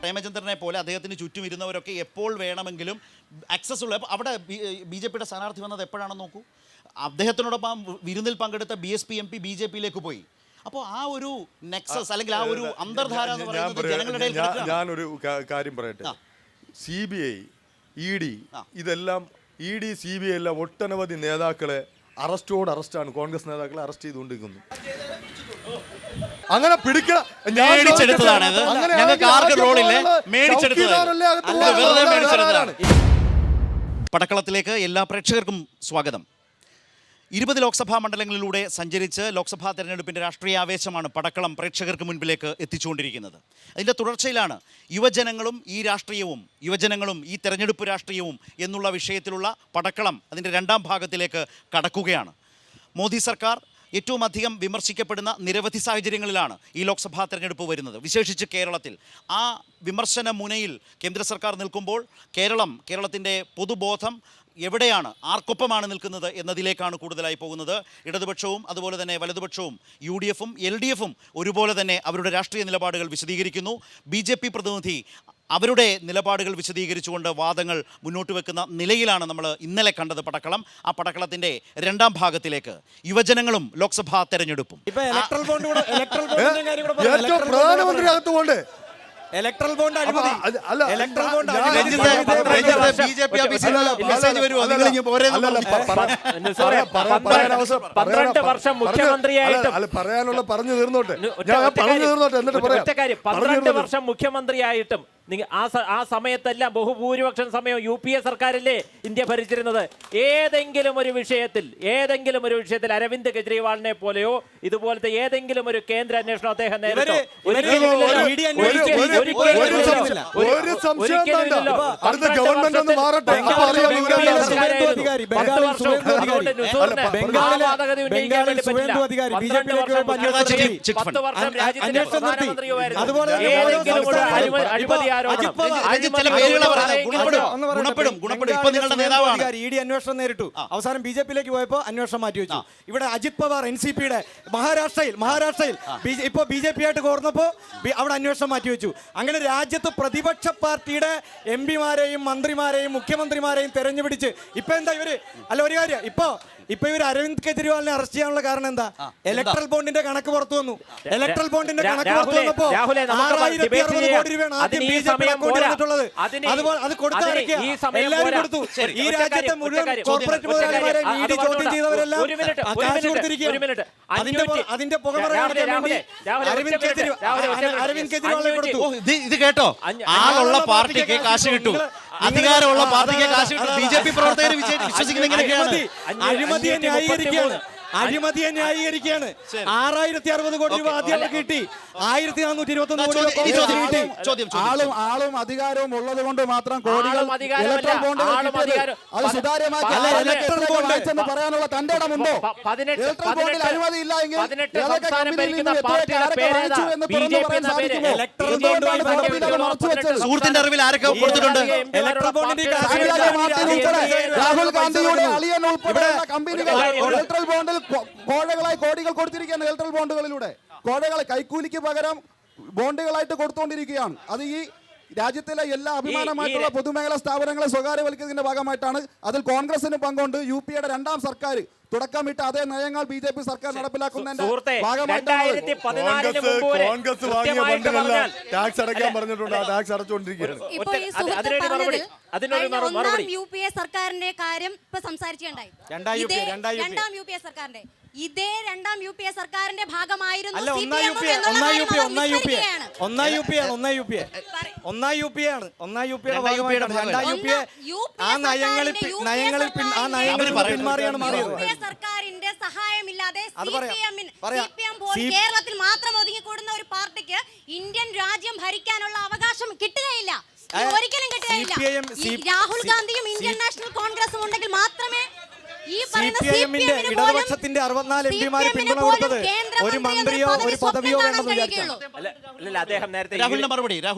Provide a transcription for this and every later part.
പ്രേമചന്ദ്രനെ പോലെ അദ്ദേഹത്തിന് ചുറ്റും ഇരുന്നവരൊക്കെ എപ്പോൾ വേണമെങ്കിലും ആക്സസ് ഉള്ള അവിടെ BJP സ്ഥാനാർത്ഥി വന്നത് എപ്പോഴാണെന്ന് നോക്കൂ. അദ്ദേഹത്തിനോടൊപ്പം വിരുന്നിൽ പങ്കെടുത്ത BSP MP BJP പോയി. അപ്പോൾ ആ ഒരു നെക്സസ് അല്ലെങ്കിൽ ആ ഒരു അന്തർധാര എന്ന് പറയുന്നത് ജനങ്ങളുടെ ഞാനൊരു കാര്യം പറയട്ടെ. CBI ED ഇതെല്ലാം ED CBI എല്ലാം ഒട്ടനവധി നേതാക്കളെ അറസ്റ്റാണ് കോൺഗ്രസ് നേതാക്കളെ അറസ്റ്റ് ചെയ്തുകൊണ്ടിരിക്കുന്നു. അങ്ങനെ പടക്കളത്തിലേക്ക് എല്ലാ പ്രേക്ഷകർക്കും സ്വാഗതം. 20 ലോക്സഭാ മണ്ഡലങ്ങളിലൂടെ സഞ്ചരിച്ച് ലോക്സഭാ തെരഞ്ഞെടുപ്പിൻ്റെ രാഷ്ട്രീയ ആവേശമാണ് പടക്കളം പ്രേക്ഷകർക്ക് മുൻപിലേക്ക് എത്തിച്ചുകൊണ്ടിരിക്കുന്നത്. അതിൻ്റെ തുടർച്ചയിലാണ് യുവജനങ്ങളും ഈ രാഷ്ട്രീയവും യുവജനങ്ങളും ഈ തെരഞ്ഞെടുപ്പ് രാഷ്ട്രീയവും എന്നുള്ള വിഷയത്തിലുള്ള പടക്കളം അതിൻ്റെ രണ്ടാം ഭാഗത്തിലേക്ക് കടക്കുകയാണ്. മോദി സർക്കാർ ഏറ്റവും അധികം വിമർശിക്കപ്പെടുന്ന നിരവധി സാഹചര്യങ്ങളിലാണ് ഈ ലോക്സഭാ തെരഞ്ഞെടുപ്പ് വരുന്നത്, വിശേഷിച്ച് കേരളത്തിൽ. ആ വിമർശന മുനയിൽ കേന്ദ്ര സർക്കാർ നിൽക്കുമ്പോൾ കേരളത്തിൻ്റെ പൊതുബോധം എവിടെയാണ്, ആർക്കൊപ്പമാണ് നിൽക്കുന്നത് എന്നതിലേക്കാണ് കൂടുതലായി പോകുന്നത്. ഇടതുപക്ഷവും അതുപോലെ തന്നെ വലതുപക്ഷവും UDFും LDFും ഒരുപോലെ തന്നെ അവരുടെ രാഷ്ട്രീയ നിലപാടുകൾ വിശദീകരിക്കുന്നു. BJP പ്രതിനിധി അവരുടെ നിലപാടുകൾ വിശദീകരിച്ചുകൊണ്ട് വാദങ്ങൾ മുന്നോട്ട് വെക്കുന്ന നിലയിലാണ് നമ്മൾ ഇന്നലെ കണ്ടത് പടക്കളം. ആ പടക്കളത്തിൻ്റെ രണ്ടാം ഭാഗത്തിലേക്ക് യുവജനങ്ങളും ലോക്സഭാ തെരഞ്ഞെടുപ്പും ഇലക്ട്രൽ ബോണ്ട് അഴിമതി. ഇലക്ട്രൽ ബോണ്ട് BJP ഓഫീസിൽ മെസ്സേജ് വരുമോ? 12 വർഷം മുഖ്യമന്ത്രിയായിട്ടും പറയാനുള്ള പറഞ്ഞു തീർന്നോട്ടെ എന്നിട്ട് പറയാം. 12 വർഷം മുഖ്യമന്ത്രിയായിട്ടും ആ സമയത്തെല്ലാം ബഹുഭൂരിപക്ഷം സമയം UPA സർക്കാരല്ലേ ഇന്ത്യ ഭരിച്ചിരുന്നത്. ഏതെങ്കിലും ഒരു വിഷയത്തിൽ അരവിന്ദ് കെജ്രിവാളിനെ പോലെയോ ഇതുപോലത്തെ ഏതെങ്കിലും ഒരു കേന്ദ്ര അന്വേഷണം അദ്ദേഹം നേരിട്ടോ? അന്വേഷണം നേരിട്ടു. അവസാനം BJP പോയപ്പോ അന്വേഷണം മാറ്റിവെച്ചു. ഇവിടെ അജിത് പവാർ NCPയുടെ മഹാരാഷ്ട്രയിൽ ഇപ്പൊ BJP ആയിട്ട് കോർന്നപ്പോ അവിടെ അന്വേഷണം മാറ്റിവെച്ചു. അങ്ങനെ രാജ്യത്ത് പ്രതിപക്ഷ പാർട്ടിയുടെ MP-മാരെയും മന്ത്രിമാരെയും മുഖ്യമന്ത്രിമാരെയും തെരഞ്ഞുപിടിച്ച് ഇപ്പൊ എന്താ ഇവര് ഒരു കാര്യം ഇപ്പൊ ഇവർ അരവിന്ദ് കെജ്രിവാളിനെ അറസ്റ്റ് ചെയ്യാനുള്ള കാരണം എന്താ? ഇലക്ട്രൽ ബോണ്ടിന്റെ കണക്ക് പുറത്തു വന്നു. ഇലക്ട്രൽ ബോണ്ടിന്റെ കണക്ക് പുറത്തു വന്നപ്പോ 6,060 കോടി രൂപയാണ് ആദ്യം BJP അക്കൗണ്ടിൽ വന്നിട്ടുള്ളത്. അതുപോലെ അത് കൊടുത്തവരൊക്കെ എല്ലാവരും കൊടുത്തു. ഈ രാജ്യത്തെ മുഴുവൻ കോർപ്പറേറ്റ് മുതലാളിമാരെ ED ചോദ്യം ചെയ്തവരെല്ലാം കാശ് കൊടുത്തിരിക്കുകയാണ്. അതിന്റെ പുക പറയാൻ വേണ്ടി അരവിന്ദ് കെജ്രിവാളിനെ കൊടുത്തു. ഇത് കേട്ടോ, ആളുള്ള പാർട്ടിക്ക് കാശ് കിട്ടും, അധികാരമുള്ള പാർട്ടിക്ക് കാശ് കിട്ടും. BJP പ്രവർത്തകർ വിശ്വസിക്കുന്നത് എങ്ങനെയാണ്? അഴിമതിയെ ന്യായീകരിക്കുകയാണ്. 6,060 കോടി രൂപ ആദ്യം കിട്ടി. 1,421 കോടി രൂപ കിട്ടി. ആളും അധികാരവും ഉള്ളത് കൊണ്ട് മാത്രം കോടികൾ പറയാനുള്ള തന്റെ ഇടമുണ്ടോ? അഴിമതി ഇല്ല എങ്കിൽ സുഹൃത്തിന്റെ അറിവിൽ ആരൊക്കെ കൊടുത്തിട്ടുണ്ട്? രാഹുൽ ഗാന്ധിയുടെ അളിയൻ ഉൾപ്പെടെയുള്ള കമ്പനികൾ ഇലക്ട്രൽ ബോണ്ടിൽ കോഴകളായി കോടികൾ കൊടുത്തിരിക്കുകയാണ്. ഇലക്ട്രൽ ബോണ്ടുകളിലൂടെ കോഴകളെ കൈക്കൂലിക്ക് പകരം ബോണ്ടുകളായിട്ട് കൊടുത്തുകൊണ്ടിരിക്കുകയാണ്. അത് ഈ രാജ്യത്തിലെ എല്ലാ അഭിമാനമായിട്ടുള്ള പൊതുമേഖലാ സ്ഥാപനങ്ങളെ സ്വകാര്യവൽക്കുന്നതിന്റെ ഭാഗമായിട്ടാണ്. അതിൽ കോൺഗ്രസിന് പങ്കുണ്ട്. UPയുടെ രണ്ടാം സർക്കാർ തുടക്കമിട്ട് അതേ നയങ്ങൾ BJP സർക്കാർ നടപ്പിലാക്കുന്നതിന്റെ ഭാഗമായിട്ടാണ്. കോൺഗ്രസ് വാങ്ങിയ ഫണ്ടുകളെല്ലാം ടാക്സ് അടയ്ക്കാൻ പറഞ്ഞിട്ടുണ്ട്. ആ ടാക്സ് അടച്ചുകൊണ്ടിരിക്കുകയാണ്. UPA സർക്കാരിന്റെ കാര്യം ഇപ്പൊ സംസാരിച്ചുണ്ടായി. രണ്ടാം UPA സർക്കാരിന്റെ രണ്ടാം UPA സർക്കാരിന്റെ ഭാഗമായിരുന്നു. സർക്കാരിന്റെ സഹായമില്ലാതെ കേരളത്തിൽ മാത്രം ഒതുങ്ങിക്കൂടുന്ന ഒരു പാർട്ടിക്ക് ഇന്ത്യൻ രാജ്യം ഭരിക്കാനുള്ള അവകാശം കിട്ടുകയില്ല, ഒരിക്കലും കിട്ടുകയില്ല. രാഹുൽ ഗാന്ധിയും ഇന്ത്യൻ നാഷണൽ കോൺഗ്രസും ഉണ്ടെങ്കിൽ മാത്രമേ CPM-ന്റെ ഇടതുപക്ഷത്തിന്റെ 64 MP-മാരെ പിന്തുണ കൊടുത്തത് ഒരു മന്ത്രിയോ ഒരു പദവിയോ വേണമെന്ന് വിചാരിച്ചു. രാഹുലിന്റെ മറുപടിയിലേക്ക്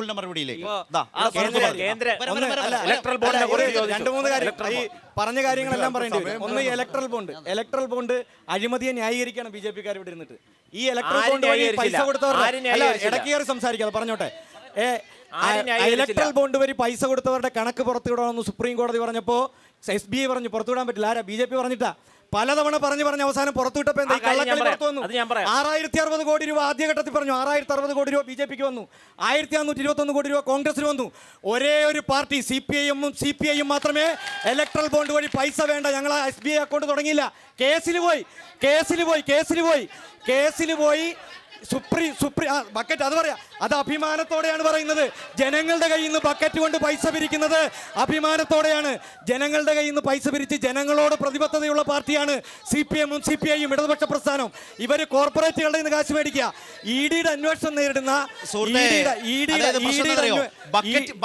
2-3 കാര്യം ഈ പറഞ്ഞ കാര്യങ്ങളെല്ലാം പറയേണ്ടി വരും. ഒന്ന്, ഇലക്ട്രൽ ബോണ്ട് അഴിമതിയെ ന്യായീകരിക്കുകയാണ് BJP-ക്കാർ ഇവിടെ ഇരുന്നിട്ട്. ഈ ഇലക്ട്രൽ ബോണ്ട് വഴി പൈസ കൊടുത്തവർ ഇടയ്ക്ക് കയറി സംസാരിക്കാതെ പറഞ്ഞോട്ടെ. ആരും ന്യായീകരിച്ചില്ല. ഇലക്ട്രൽ ബോണ്ട് വഴി പൈസ കൊടുത്തവരുടെ കണക്ക് പുറത്തുവിടണമെന്ന് സുപ്രീം കോടതി പറഞ്ഞപ്പോൾ SBI പറഞ്ഞു പുറത്തുവിടാൻ പറ്റില്ല. ആരാ? BJP പറഞ്ഞിട്ടാ. പലതവണ പറഞ്ഞ് അവസാനം പുറത്തുവിട്ടപ്പോൾ എന്താ? ആ കാര്യം ഞാൻ കള്ളക്കളി പുറത്തു വന്നു. അത് ഞാൻ പറയാം. 6060 കോടി രൂപ ആദ്യഘട്ടത്തിൽ പറഞ്ഞു. 6060 കോടി രൂപ BJPക്ക് വന്നു. 1521 കോടി രൂപ കോൺഗ്രസിന് വന്നു. ഒരേ ഒരു പാർട്ടി CPI മാത്രമേ ഇലക്ട്രൽ ബോണ്ട് വഴി പൈസ വേണ്ട, ഞങ്ങൾ SBI അക്കൗണ്ട് തുടങ്ങിയില്ല. കേസിൽ പോയി സുപ്രീം ബക്കറ്റ് അത് പറയാ. അത് അഭിമാനത്തോടെയാണ് പറയുന്നത്. ജനങ്ങളുടെ കയ്യിൽ നിന്ന് ബക്കറ്റ് കൊണ്ട് പൈസ പിരിക്കുന്നത് അഭിമാനത്തോടെയാണ്. ജനങ്ങളുടെ കയ്യിൽ നിന്ന് പൈസ പിരിച്ച് ജനങ്ങളോട് പ്രതിബദ്ധതയുള്ള പാർട്ടിയാണ് CPM ഉം CPI ഉം ഇടതുപക്ഷ പ്രസ്ഥാനം. ഇവര് കോർപ്പറേറ്റുകളുടെ നിന്ന് കാശ് മേടിക്കുക. EDയുടെ അന്വേഷണം നേരിടുന്ന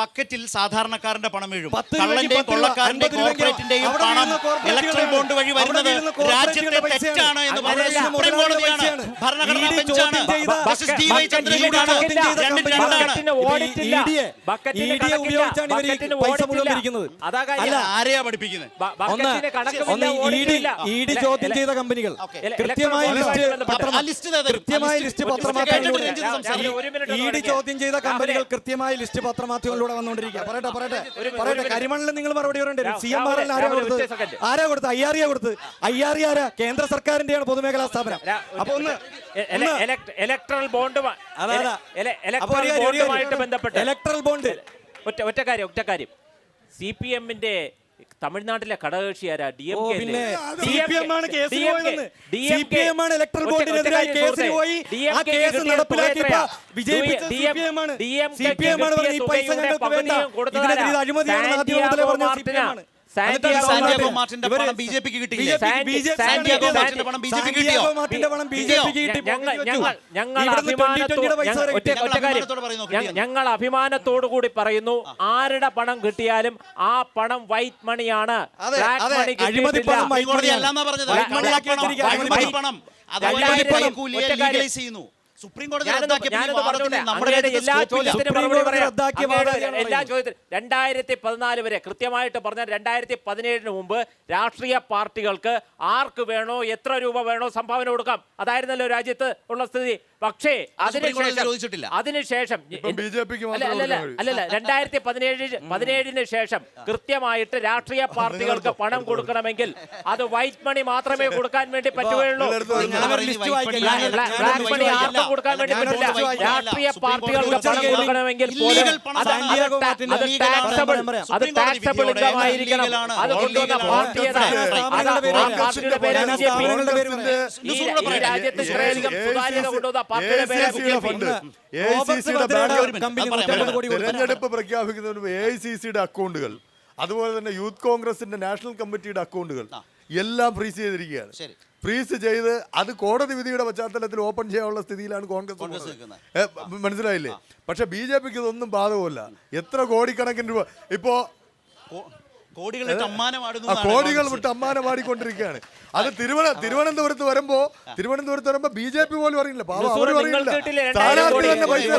ബക്കറ്റിൽ സാധാരണക്കാരന്റെ പണം വീഴും. 10 കള്ളന്റെയും കൊള്ളക്കാരന്റെയും 50 കോർപ്പറേറ്റിന്റെയും അവിടെ പണം വീഴുന്ന കോർപ്പറേറ്റുകളുടെ ഇലക്ട്രൽ ബോണ്ട് വഴി വരുന്നത് അവിടെ വീഴുന്ന രാജ്യത്തെ കോർപ്പറേറ്റുകളുടെ തെറ്റാണ് എന്ന് പറയുന്നത് പൈസയാണ്. സുപ്രീം കോടതിയാണ്. ഭരണഘടനാ ED ബെഞ്ചാണ്. ചോദ്യം ചെയ്ത ജസ്റ്റിസ് DY ചന്ദ്രചൂഡാണ്. രണ്ടും രണ്ടാണ്. ഉപയോഗിച്ചാണ് ഇവർ പൈസ മുഴുവൻ പിരിക്കുന്നത്. അല്ല, ആരെയാ പഠിപ്പിക്കുന്നത്? ED ചോദ്യം ചെയ്ത കമ്പനികൾ കൃത്യമായ ലിസ്റ്റ് പത്രമാധ്യമങ്ങളിലൂടെ ED ചോദ്യം ചെയ്ത കമ്പനികൾ കൃത്യമായ ലിസ്റ്റ് പത്രമാധ്യമങ്ങളിലൂടെ വന്നുകൊണ്ടിരിക്കുക. പറയട്ടെ. കരിമണ്ണിൽ നിങ്ങൾ മറുപടി പറയേണ്ടി വരും. CMRL ആരാ കൊടുത്ത്? IRE ആരാ? കേന്ദ്ര സർക്കാരിന്റെയാണ് പൊതുമേഖലാ സ്ഥാപനം. അപ്പൊ ഇലക്ട്രൽ ബോണ്ടുമായിട്ട് ബന്ധപ്പെട്ട് ഇലക്ട്രൽ ബോണ്ട് ഒറ്റ കാര്യം CPM-ന്റെ തമിഴ്നാട്ടിലെ ഘടകകക്ഷി ആരാ? CPM ആണ് കേസിൽ പോയതെന്ന്. CPM ആണ് ഇലക്ട്രൽ ബോണ്ടിനെതിരായി കേസിൽ പോയി. ആ കേസ് നടപ്പിലാക്കിയപ്പോ വിജയിപ്പിച്ച CPM ആണ്. CPM ആണ് പറഞ്ഞത് ഈ പൈസ ഞങ്ങൾക്ക് വേണ്ട, ഇതിനെതിരെ ഇത് അഴിമതിയാണെന്ന് ആദ്യം മുതലേ പറഞ്ഞ CPM ആണ്. സാന്റിയാഗോ മാർട്ടിന്റെ പണം BJPക്ക് കിട്ടിയില്ലേ? സാന്റിയാഗോ മാർട്ടിന്റെ പണം BJPക്ക് കിട്ടിയോ? ഞങ്ങൾ അഭിമാനത്തോടു കൂടി പറയുന്നു, ആരുടെ പണം കിട്ടിയാലും ആ പണം വൈറ്റ് മണിയാണ്. സുപ്രീം കോടതി എല്ലാ ചോദ്യത്തിനും 2014 വരെ കൃത്യമായിട്ട് പറഞ്ഞാൽ 2017 മുമ്പ് രാഷ്ട്രീയ പാർട്ടികൾക്ക് ആർക്ക് വേണോ എത്ര രൂപ വേണോ സംഭാവന കൊടുക്കാം. അതായിരുന്നല്ലോ രാജ്യത്ത് ഉള്ള സ്ഥിതി. പക്ഷേ അതിനുശേഷം 2017 ശേഷം കൃത്യമായിട്ട് രാഷ്ട്രീയ പാർട്ടികൾക്ക് പണം കൊടുക്കണമെങ്കിൽ അത് വൈറ്റ് മണി മാത്രമേ കൊടുക്കാൻ വേണ്ടി പറ്റുകയുള്ളൂ. ബ്ലാക്ക് മണി ആർക്കും കൊടുക്കാൻ വേണ്ടി പറ്റില്ല. രാഷ്ട്രീയ പാർട്ടികൾക്ക് പണം കൊടുക്കണമെങ്കിൽ പോലും അത് ടാക്സബിൾ ഇൻകം ആയിരിക്കണം. അത് കൊണ്ടുവന്ന പാർട്ടിയുടെ പേര് ഈ രാജ്യത്ത് ഇത്രയധികം സുതാര്യത കൊണ്ടുവന്ന പാർട്ടിയുടെ പേര് തെരഞ്ഞെടുപ്പ് പ്രഖ്യാപിക്കുന്നതിന് AICCയുടെ അക്കൗണ്ടുകൾ, അതുപോലെ തന്നെ യൂത്ത് കോൺഗ്രസിന്റെ നാഷണൽ കമ്മിറ്റിയുടെ അക്കൗണ്ടുകൾ എല്ലാം ഫ്രീസ് ചെയ്തിരിക്കുകയാണ്. ഫ്രീസ് ചെയ്ത് അത് കോടതി വിധിയുടെ പശ്ചാത്തലത്തിൽ ഓപ്പൺ ചെയ്യാനുള്ള സ്ഥിതിയിലാണ് കോൺഗ്രസ്. മനസ്സിലായില്ലേ? പക്ഷെ BJPക്ക് ഇതൊന്നും ബാധകമല്ല. എത്ര കോടിക്കണക്കിന് രൂപ ഇപ്പോ കോടികൾ വിട്ട് അമ്മാനമാടിക്കൊണ്ടിരിക്കുകയാണ്. അത് തിരുവനന്തപുരത്ത് വരുമ്പോ BJP പോലും അറിയില്ല. സ്ഥാനാർത്ഥി തന്നെ പൈസ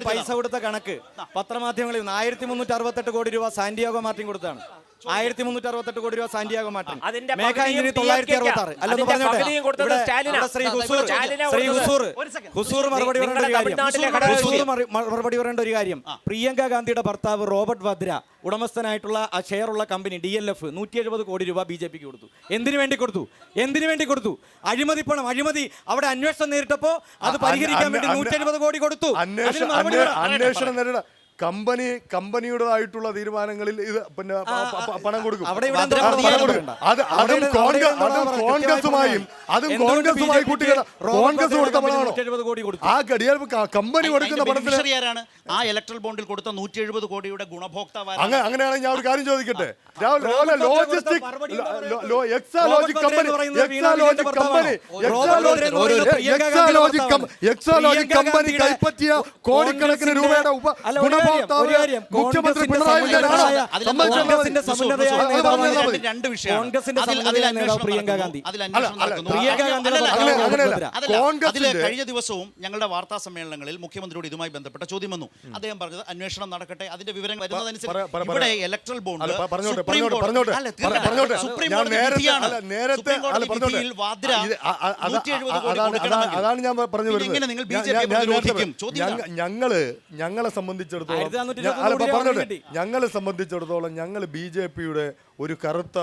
പൈസ കൊടുത്ത കണക്ക് പത്രമാധ്യമങ്ങളിൽ 1368 കോടി രൂപ സാന്റിയാഗോ മാർട്ടിൻ കൊടുത്താണ്. 1368 കോടി രൂപ സാന്റിയാഗോ മാർട്ടിൻ. മേഘ ആന്റണി 966. അല്ലെന്ന് പറഞ്ഞോട്ടെ. ഹുസൂർ മറുപടി പറയേണ്ട ഒരു കാര്യം. പ്രിയങ്ക ഗാന്ധിയുടെ ഭർത്താവ് റോബർട്ട് വദ്ര ഉടമസ്ഥനായിട്ടുള്ള ആ ഷെയറുള്ള കമ്പനി DLF 170 കോടി രൂപ BJPക്ക് കൊടുത്തു. എന്തിനു വേണ്ടി കൊടുത്തു? അഴിമതി. അവിടെ അന്വേഷണം നേരിട്ടപ്പോ അത് പരിഹരിക്കാൻ വേണ്ടി 170 കോടി കൊടുത്തു. അന്വേഷണം നേരിട കമ്പനിയുടേതായിട്ടുള്ള തീരുമാനങ്ങളിൽ ഇത് പിന്നെ പണം കൊടുക്കും. കോൺഗ്രസുമായി കൂട്ടികൾ കോൺഗ്രസ് കൊടുത്ത പണമാണോ? ആ കമ്പനി കൊടുക്കുന്ന പണത്തിന് ആ ഇലക്ട്രൽ ബോണ്ടിൽ കൊടുത്ത 170 കോടിയുടെ ഗുണഭോക്താവ്. അങ്ങനെയാണെങ്കിൽ ഞാൻ ഒരു കാര്യം ചോദിക്കട്ടെ. ലോജിസ്റ്റിക് കമ്പനി കൈപ്പറ്റിയ കോടിക്കണക്കിന് രൂപയുടെ കാര്യം. മുഖ്യമന്ത്രി പിണറായി കോൺഗ്രസിന്റെ സമുന്നതയായ നേതാവാണ് രണ്ട് വിഷയമാണ്. കോൺഗ്രസിന്റെ അതിൽ സമുന്നതയായ അന്വേഷണം നേതാവ് പ്രിയങ്ക നടക്കുന്നു. ഗാന്ധി. അതിൽ അന്വേഷണം നടക്കുന്നു. പ്രിയങ്ക ഗാന്ധിയുടെ അല്ലല്ല, ഭർത്താവ് അങ്ങനെയല്ല. അതല്ല, കോൺഗ്രസിന്റെ- അതില് കഴിഞ്ഞ ദിവസവും ഞങ്ങളുടെ വാർത്താ സമ്മേളനങ്ങളിൽ മുഖ്യമന്ത്രിയോട് ഇതുമായി ബന്ധപ്പെട്ട ചോദ്യം വന്നു. അദ്ദേഹം പറഞ്ഞത് അന്വേഷണം നടക്കട്ടെ, അതിന്റെ വിവരങ്ങൾ വരുന്നതനുസരിച്ച് ഇവിടെ ഇലക്ട്രൽ ബോണ്ട് അല്ല, പറഞ്ഞോട്ടെ, സുപ്രീം കോടതി- പറഞ്ഞോട്ടെ, അല്ല, തീർക്കട്ടെ. പറഞ്ഞോട്ടെ. സുപ്രീം ഞാൻ കോടതി നേരത്തെ- വിധിയാണ്. അല്ല, നേരത്തെ- സുപ്രീം കോടതി അല്ല, പറഞ്ഞോട്ടെ. വിധിയിൽ വാദ്ര ഇത് 170 കോടി അതാണ് കൊടുക്കണമെങ്കിൽ ഞാൻ പറഞ്ഞു പിന്നെ എങ്ങനെ നിങ്ങൾ BJP പ്രതിരോധിക്കും? ചോദ്യം ഇതാണ്. ഞങ്ങളെ സംബന്ധിച്ചിടത്തോളം 1420 പറഞ്ഞോട്ടെ, ഞങ്ങളെ സംബന്ധിച്ചിടത്തോളം ഞങ്ങൾ BJP-യുടെ ഒരു കറുത്ത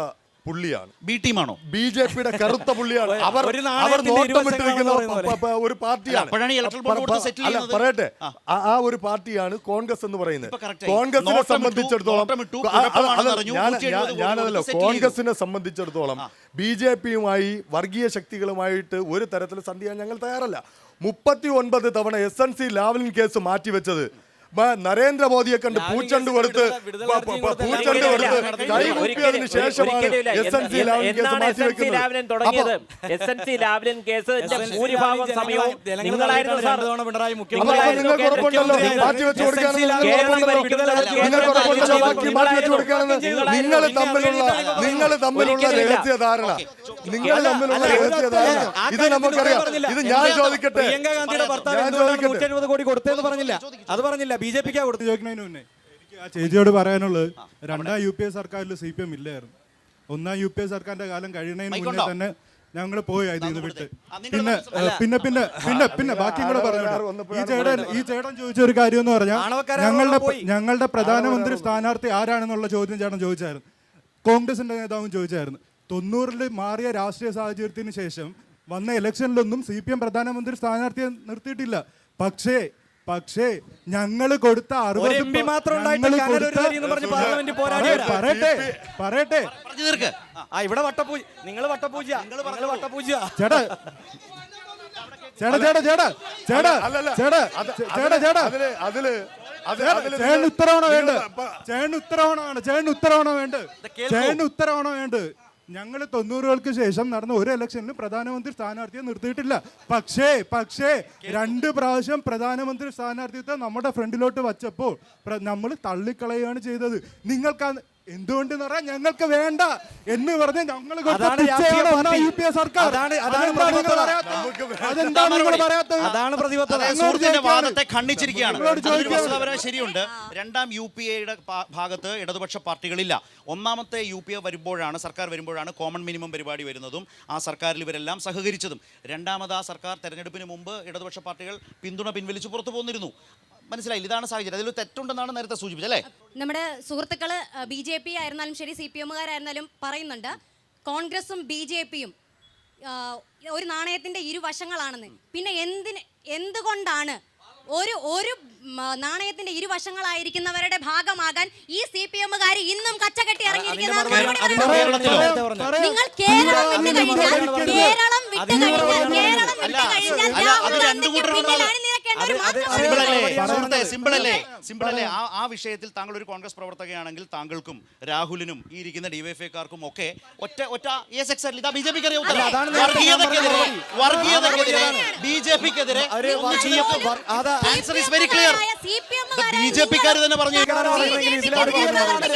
പുള്ളിയാണ്. ബി ടീമാണോ? BJP-യുടെ കറുത്ത പുള്ളിയാണ്. അവർ ഒരു അവർ നാണയത്തിന്റെ നോട്ടമിട്ടിരിക്കുന്ന ഇരുവശങ്ങളാണെന്ന് ഒരു പാർട്ടിയാണ്. അപ്പോഴാണ് ഈ electoral bond കൊടുത്ത് settle അല്ല, ചെയ്യുന്നത്. പറയട്ടെ, ആ ഒരു പാർട്ടിയാണ് കോൺഗ്രസ് എന്ന് പറയുന്നത്. ഇപ്പൊ correct ആയി. കോൺഗ്രസിനെ നോട്ടമിട്ടു, സംബന്ധിച്ചിടത്തോളം നോട്ടമിട്ടു, കുഴപ്പമാണെന്ന് അറിഞ്ഞു, 170 കോടി ഞാനതല്ലോ കൊടുത്ത് settle കോൺഗ്രസിനെ സംബന്ധിച്ചിടത്തോളം BJP-യുമായി വർഗീയ ശക്തികളുമായിട്ട് ഒരു തരത്തിൽ സന്ധി ചെയ്യാൻ ഞങ്ങൾ തയ്യാറല്ല. 39 തവണ SNC ലാവ്ലിൻ കേസ് മാറ്റിവെച്ചത് നരേന്ദ്രമോദിയെ കണ്ട് പൂച്ചണ്ട് കൊടുത്ത് കൈകൂപ്പിയതിന് ശേഷമാണ് SNC ലാവ്ലിൻ കേസ് ലാവ്ലിൻ തുടങ്ങിയത്. SNC ലാവ്ലിൻ കേസിന്റെ ഭൂരിഭാഗം സമയവും നിങ്ങളായിരുന്നു സാർ. പിണറായി നിങ്ങൾക്ക് ഉറപ്പുണ്ടല്ലോ മാറ്റിവെച്ച് കൊടുക്കാനെന്ന് നിങ്ങൾ തമ്മിലുള്ള രഹസ്യധാരണ ഇത് നമുക്കറിയാം. ഇത് ഞാൻ ചോദിക്കട്ടെ, പ്രിയങ്ക ഗാന്ധിയുടെ ഭർത്താവ് ഞാൻ എന്തുകൊണ്ടാണ് ചോദിക്കട്ടെ. 170 കോടി കൊടുത്തതെന്ന് പറഞ്ഞില്ല. അത് പറഞ്ഞില്ല. BJP-ക്കാ കൊടുത്തു. ചോദിക്കുന്നതിന് മുന്നേ എനിക്ക് ആ ചേച്ചിയോട് പറയാനുള്ളത്, രണ്ടാം UPA സർക്കാരിൽ CPM ഇല്ലായിരുന്നു. ഒന്നാം UPA സർക്കാരിന്റെ കാലം കഴിയുന്നതിന് മുന്നേ തന്നെ ഞങ്ങൾ പോയി ഇതിന്ന് വിട്ട്. പിന്നെ ബാക്കി കൂടെ പറഞ്ഞോട്ടെ. ഈ ചേട്ടൻ ചോദിച്ച ഒരു കാര്യം എന്ന് പറഞ്ഞാൽ ഞങ്ങളുടെ പ്രധാനമന്ത്രി സ്ഥാനാർത്ഥി ആരാണെന്നുള്ള ചോദ്യം ചേട്ടൻ ചോദിച്ചായിരുന്നു. കോൺഗ്രസിന്റെ നേതാവും ചോദിച്ചായിരുന്നു. 90-ൽ മാറിയ രാഷ്ട്രീയ സാഹചര്യത്തിന് ശേഷം വന്ന ഇലക്ഷനിലൊന്നും CPM പ്രധാനമന്ത്രി സ്ഥാനാർത്ഥിയെ നിർത്തിയിട്ടില്ല. പക്ഷേ ഞങ്ങൾ കൊടുത്ത 60 MP മാത്രം ഉണ്ടായിട്ട് കനൽ ഒരു വരി എന്ന് പറഞ്ഞ് പാർലമെന്റിൽ പോരാടിയവരാ. പറയട്ടെ പറഞ്ഞു തീർക്ക്. ഇവിടെ വട്ടപ്പൂജ. നിങ്ങൾ വട്ടപ്പൂജ. ചേട്ടൻ ഉത്തരവാണോ വേണ്ടത്? ഞങ്ങൾ 90-കൾക്ക് ശേഷം നടന്ന ഒരു ഇലക്ഷനിലും പ്രധാനമന്ത്രി സ്ഥാനാർത്ഥിയെ നിർത്തിയിട്ടില്ല. പക്ഷേ 2 പ്രാവശ്യം പ്രധാനമന്ത്രി സ്ഥാനാർത്ഥിത്വം നമ്മുടെ ഫ്രണ്ടിലോട്ട് വച്ചപ്പോൾ നമ്മൾ തള്ളിക്കളയാണ് ചെയ്തത്. നിങ്ങൾക്ക് എന്തുകൊണ്ടെന്ന് പറഞ്ഞാൽ ഞങ്ങൾക്ക് വേണ്ട എന്ന് പറഞ്ഞ് ഞങ്ങൾ അതാണ് പ്രതിബദ്ധത. സുഹൃത്തിന്റെ വാദത്തെ ഖണ്ഡിച്ചിരിക്കുകയാണ്. അതൊരു വസ്തുതാപരമായി ശരിയുണ്ട്. രണ്ടാം UPA-യുടെ ഭാഗത്ത് ഇടതുപക്ഷ പാർട്ടികളില്ല. ഒന്നാമത്തെ UPA വരുമ്പോഴാണ്, സർക്കാർ വരുമ്പോഴാണ് കോമൺ മിനിമം പരിപാടി വരുന്നതും ആ സർക്കാരിൽ ഇവരെല്ലാം സഹകരിച്ചതും. രണ്ടാമത് ആ സർക്കാർ തെരഞ്ഞെടുപ്പിന് മുമ്പ് ഇടതുപക്ഷ പാർട്ടികൾ പിന്തുണ പിൻവലിച്ച് പുറത്തു പോന്നിരുന്നു. മനസ്സിലായില്ല? ഇതാണ് സാഹചര്യം. അതിൽ തെറ്റുണ്ടെന്നാണ് നേരത്തെ സൂചിപ്പിച്ചത്, അല്ലേ? നമ്മുടെ സുഹൃത്തുക്കള് BJP ആയിരുന്നാലും ശരി CPM-കാരായിരുന്നാലും പറയുന്നുണ്ട് കോൺഗ്രസും BJP-യും ഒരു നാണയത്തിന്റെ ഇരുവശങ്ങളാണെന്ന്. പിന്നെ എന്തുകൊണ്ടാണ് ഒരു നാണയത്തിന്റെ ഇരുവശങ്ങളായിരിക്കുന്നവരുടെ ഭാഗമാകാൻ ഈ CPM-കാർ ഇന്നും കച്ചകെട്ടി ഇറങ്ങിയിരിക്കുന്നത്? നിങ്ങൾ കേരളം വിട്ട് കഴിഞ്ഞാൽ സിമ്പിൾ അല്ലേ? ആ വിഷയത്തിൽ താങ്കൾ ഒരു കോൺഗ്രസ് പ്രവർത്തകയാണെങ്കിൽ താങ്കൾക്കും രാഹുലിനും ഈ ഇരിക്കുന്ന DYFI-ക്കാർക്കും ഒക്കെ ഒറ്റ ഇതാ BJP-ക്കെതിരെ വർഗീയതക്കെതിരെ BJP-ക്കെതിരെ ആൻസർ ഈസ് വെരി ക്ലിയർ. BJP-ക്കാർ തന്നെ പറഞ്ഞു.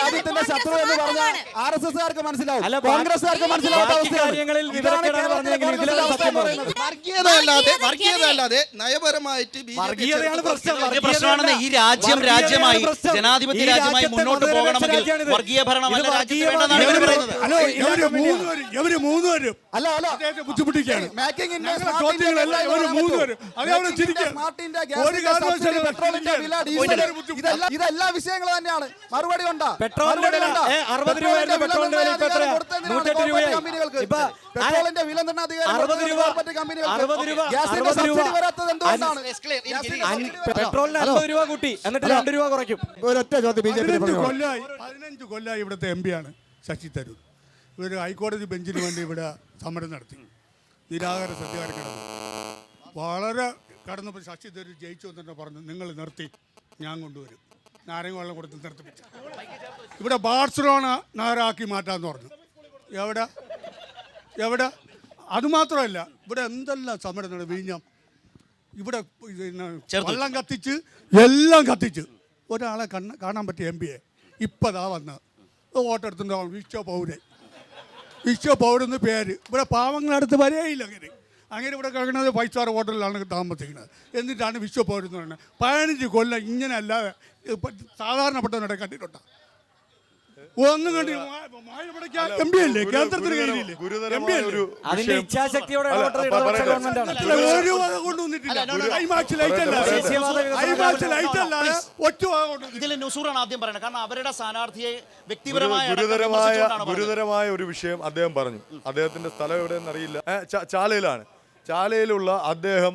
രാജ്യത്തിന്റെ ശത്രു എന്ന് പറഞ്ഞാൽ RSS-കാർക്ക് മനസ്സിലാവും, കോൺഗ്രസ്സുകാർക്ക് വർഗീയതയല്ലാതെ നയപരമായിട്ട് പ്രശ്നമാണെന്ന്. ഈ രാജ്യമായി ജനാധിപത്യ രാജ്യമായി മുന്നോട്ട് പോകണമെങ്കിൽ വർഗീയ ഭരണമല്ല രാജ്യത്ത് വേണ്ടെന്നാണ് ഇവർ പറയുന്നത്. ഇവര് മൂന്നുപേരും ബുദ്ധിമുട്ടിക്കുകയാണ്. ഇതെല്ലാ വിഷയങ്ങൾ തന്നെയാണ്. മറുപടി ഉണ്ടാ പെട്രോളിന്റെ വില 60 രൂപയായിരുന്നു. പെട്രോളിന്റെ വില ഇപ്പൊ എത്രയാ? 108 രൂപയായി. ഇപ്പൊ പെട്രോളിന്റെ വില നിർണ്ണാധികാരം 60 രൂപ പെട്രോളിന് 50 രൂപ കൂട്ടി, എന്നിട്ട് 2 രൂപ കുറയ്ക്കും. ഒരൊറ്റ ചോദ്യം. 15 കൊല്ലമായി ഇവിടുത്തെ MP-യാണ് ശശി തരൂർ. ഇവര് ഹൈക്കോടതി ബെഞ്ചിന് വേണ്ടി ഇവിടെ സമരം നടത്തി. നിരാഹാര സത്യാഗ്രഹം കിടന്നു. വളരെ കടന്നപ്പോൾ ശശി തരൂർ ജയിച്ചു എന്ന് പറഞ്ഞു, നിങ്ങൾ നിർത്തി, ഞാൻ കൊണ്ടുവരും. നാരങ്ങ വെള്ളം കൊടുത്ത് നിർത്തിപ്പിച്ച. ഇവിടെ ബാർസലോണ നഗരാക്കി മാറ്റാന്ന് പറഞ്ഞു. എവിടെ? അതുമാത്രമല്ല, ഇവിടെ എന്തെല്ലാം സമരം വിഴിഞ്ഞം. ഇവിടെ വെള്ളം കത്തിച്ച് എല്ലാം കത്തിച്ച് ഒരാളെ കാണാൻ പറ്റിയ MP ഇപ്പതാ വന്ന് വോട്ടെടുത്തിട്ടുണ്ടാവും വിശ്വ പൗരെന്ന് പേര്. ഇവിടെ പാവങ്ങളടുത്ത് വരെയില്ല അങ്ങനെ ഇവിടെ കിടക്കുന്നത് 5 സ്റ്റാർ ഹോട്ടലിലാണ് താമസിക്കുന്നത്. എന്നിട്ടാണ് വിശ്വ പൗരെന്ന് പറയുന്നത്. 15 കൊല്ലം ഇങ്ങനെ അല്ലാതെ സാധാരണപ്പെട്ടവരുടെ കണ്ടിട്ടുണ്ടോ? ഒന്നും കണ്ടി MP അല്ലേ കേന്ദ്രത്തിന് കയറിയില്ലേ? അതിന്റെ ഇച്ഛാശക്തിയോടെ ഇടപെട്ടത് ഇടതുപക്ഷ ഗവൺമെന്റാണ്. ഒരു വക കൊണ്ടുവന്നിട്ടില്ല. ഐമാക്സ് ലൈറ്റ് അല്ലാതെ ഒറ്റ വക കൊണ്ടുവന്നിട്ടില്ല. ഇതിൽ നുസൂറാണ് ആദ്യം പറയുന്നത്. കാരണം അവരുടെ സ്ഥാനാർത്ഥിയെ ഗുരുതരമായ ഒരു വിഷയം അദ്ദേഹം പറഞ്ഞു. അദ്ദേഹത്തിന്റെ സ്ഥലം എവിടെയെന്ന് അറിയില്ല. ചാലയിലാണ്. ചാലയിലുള്ള അദ്ദേഹം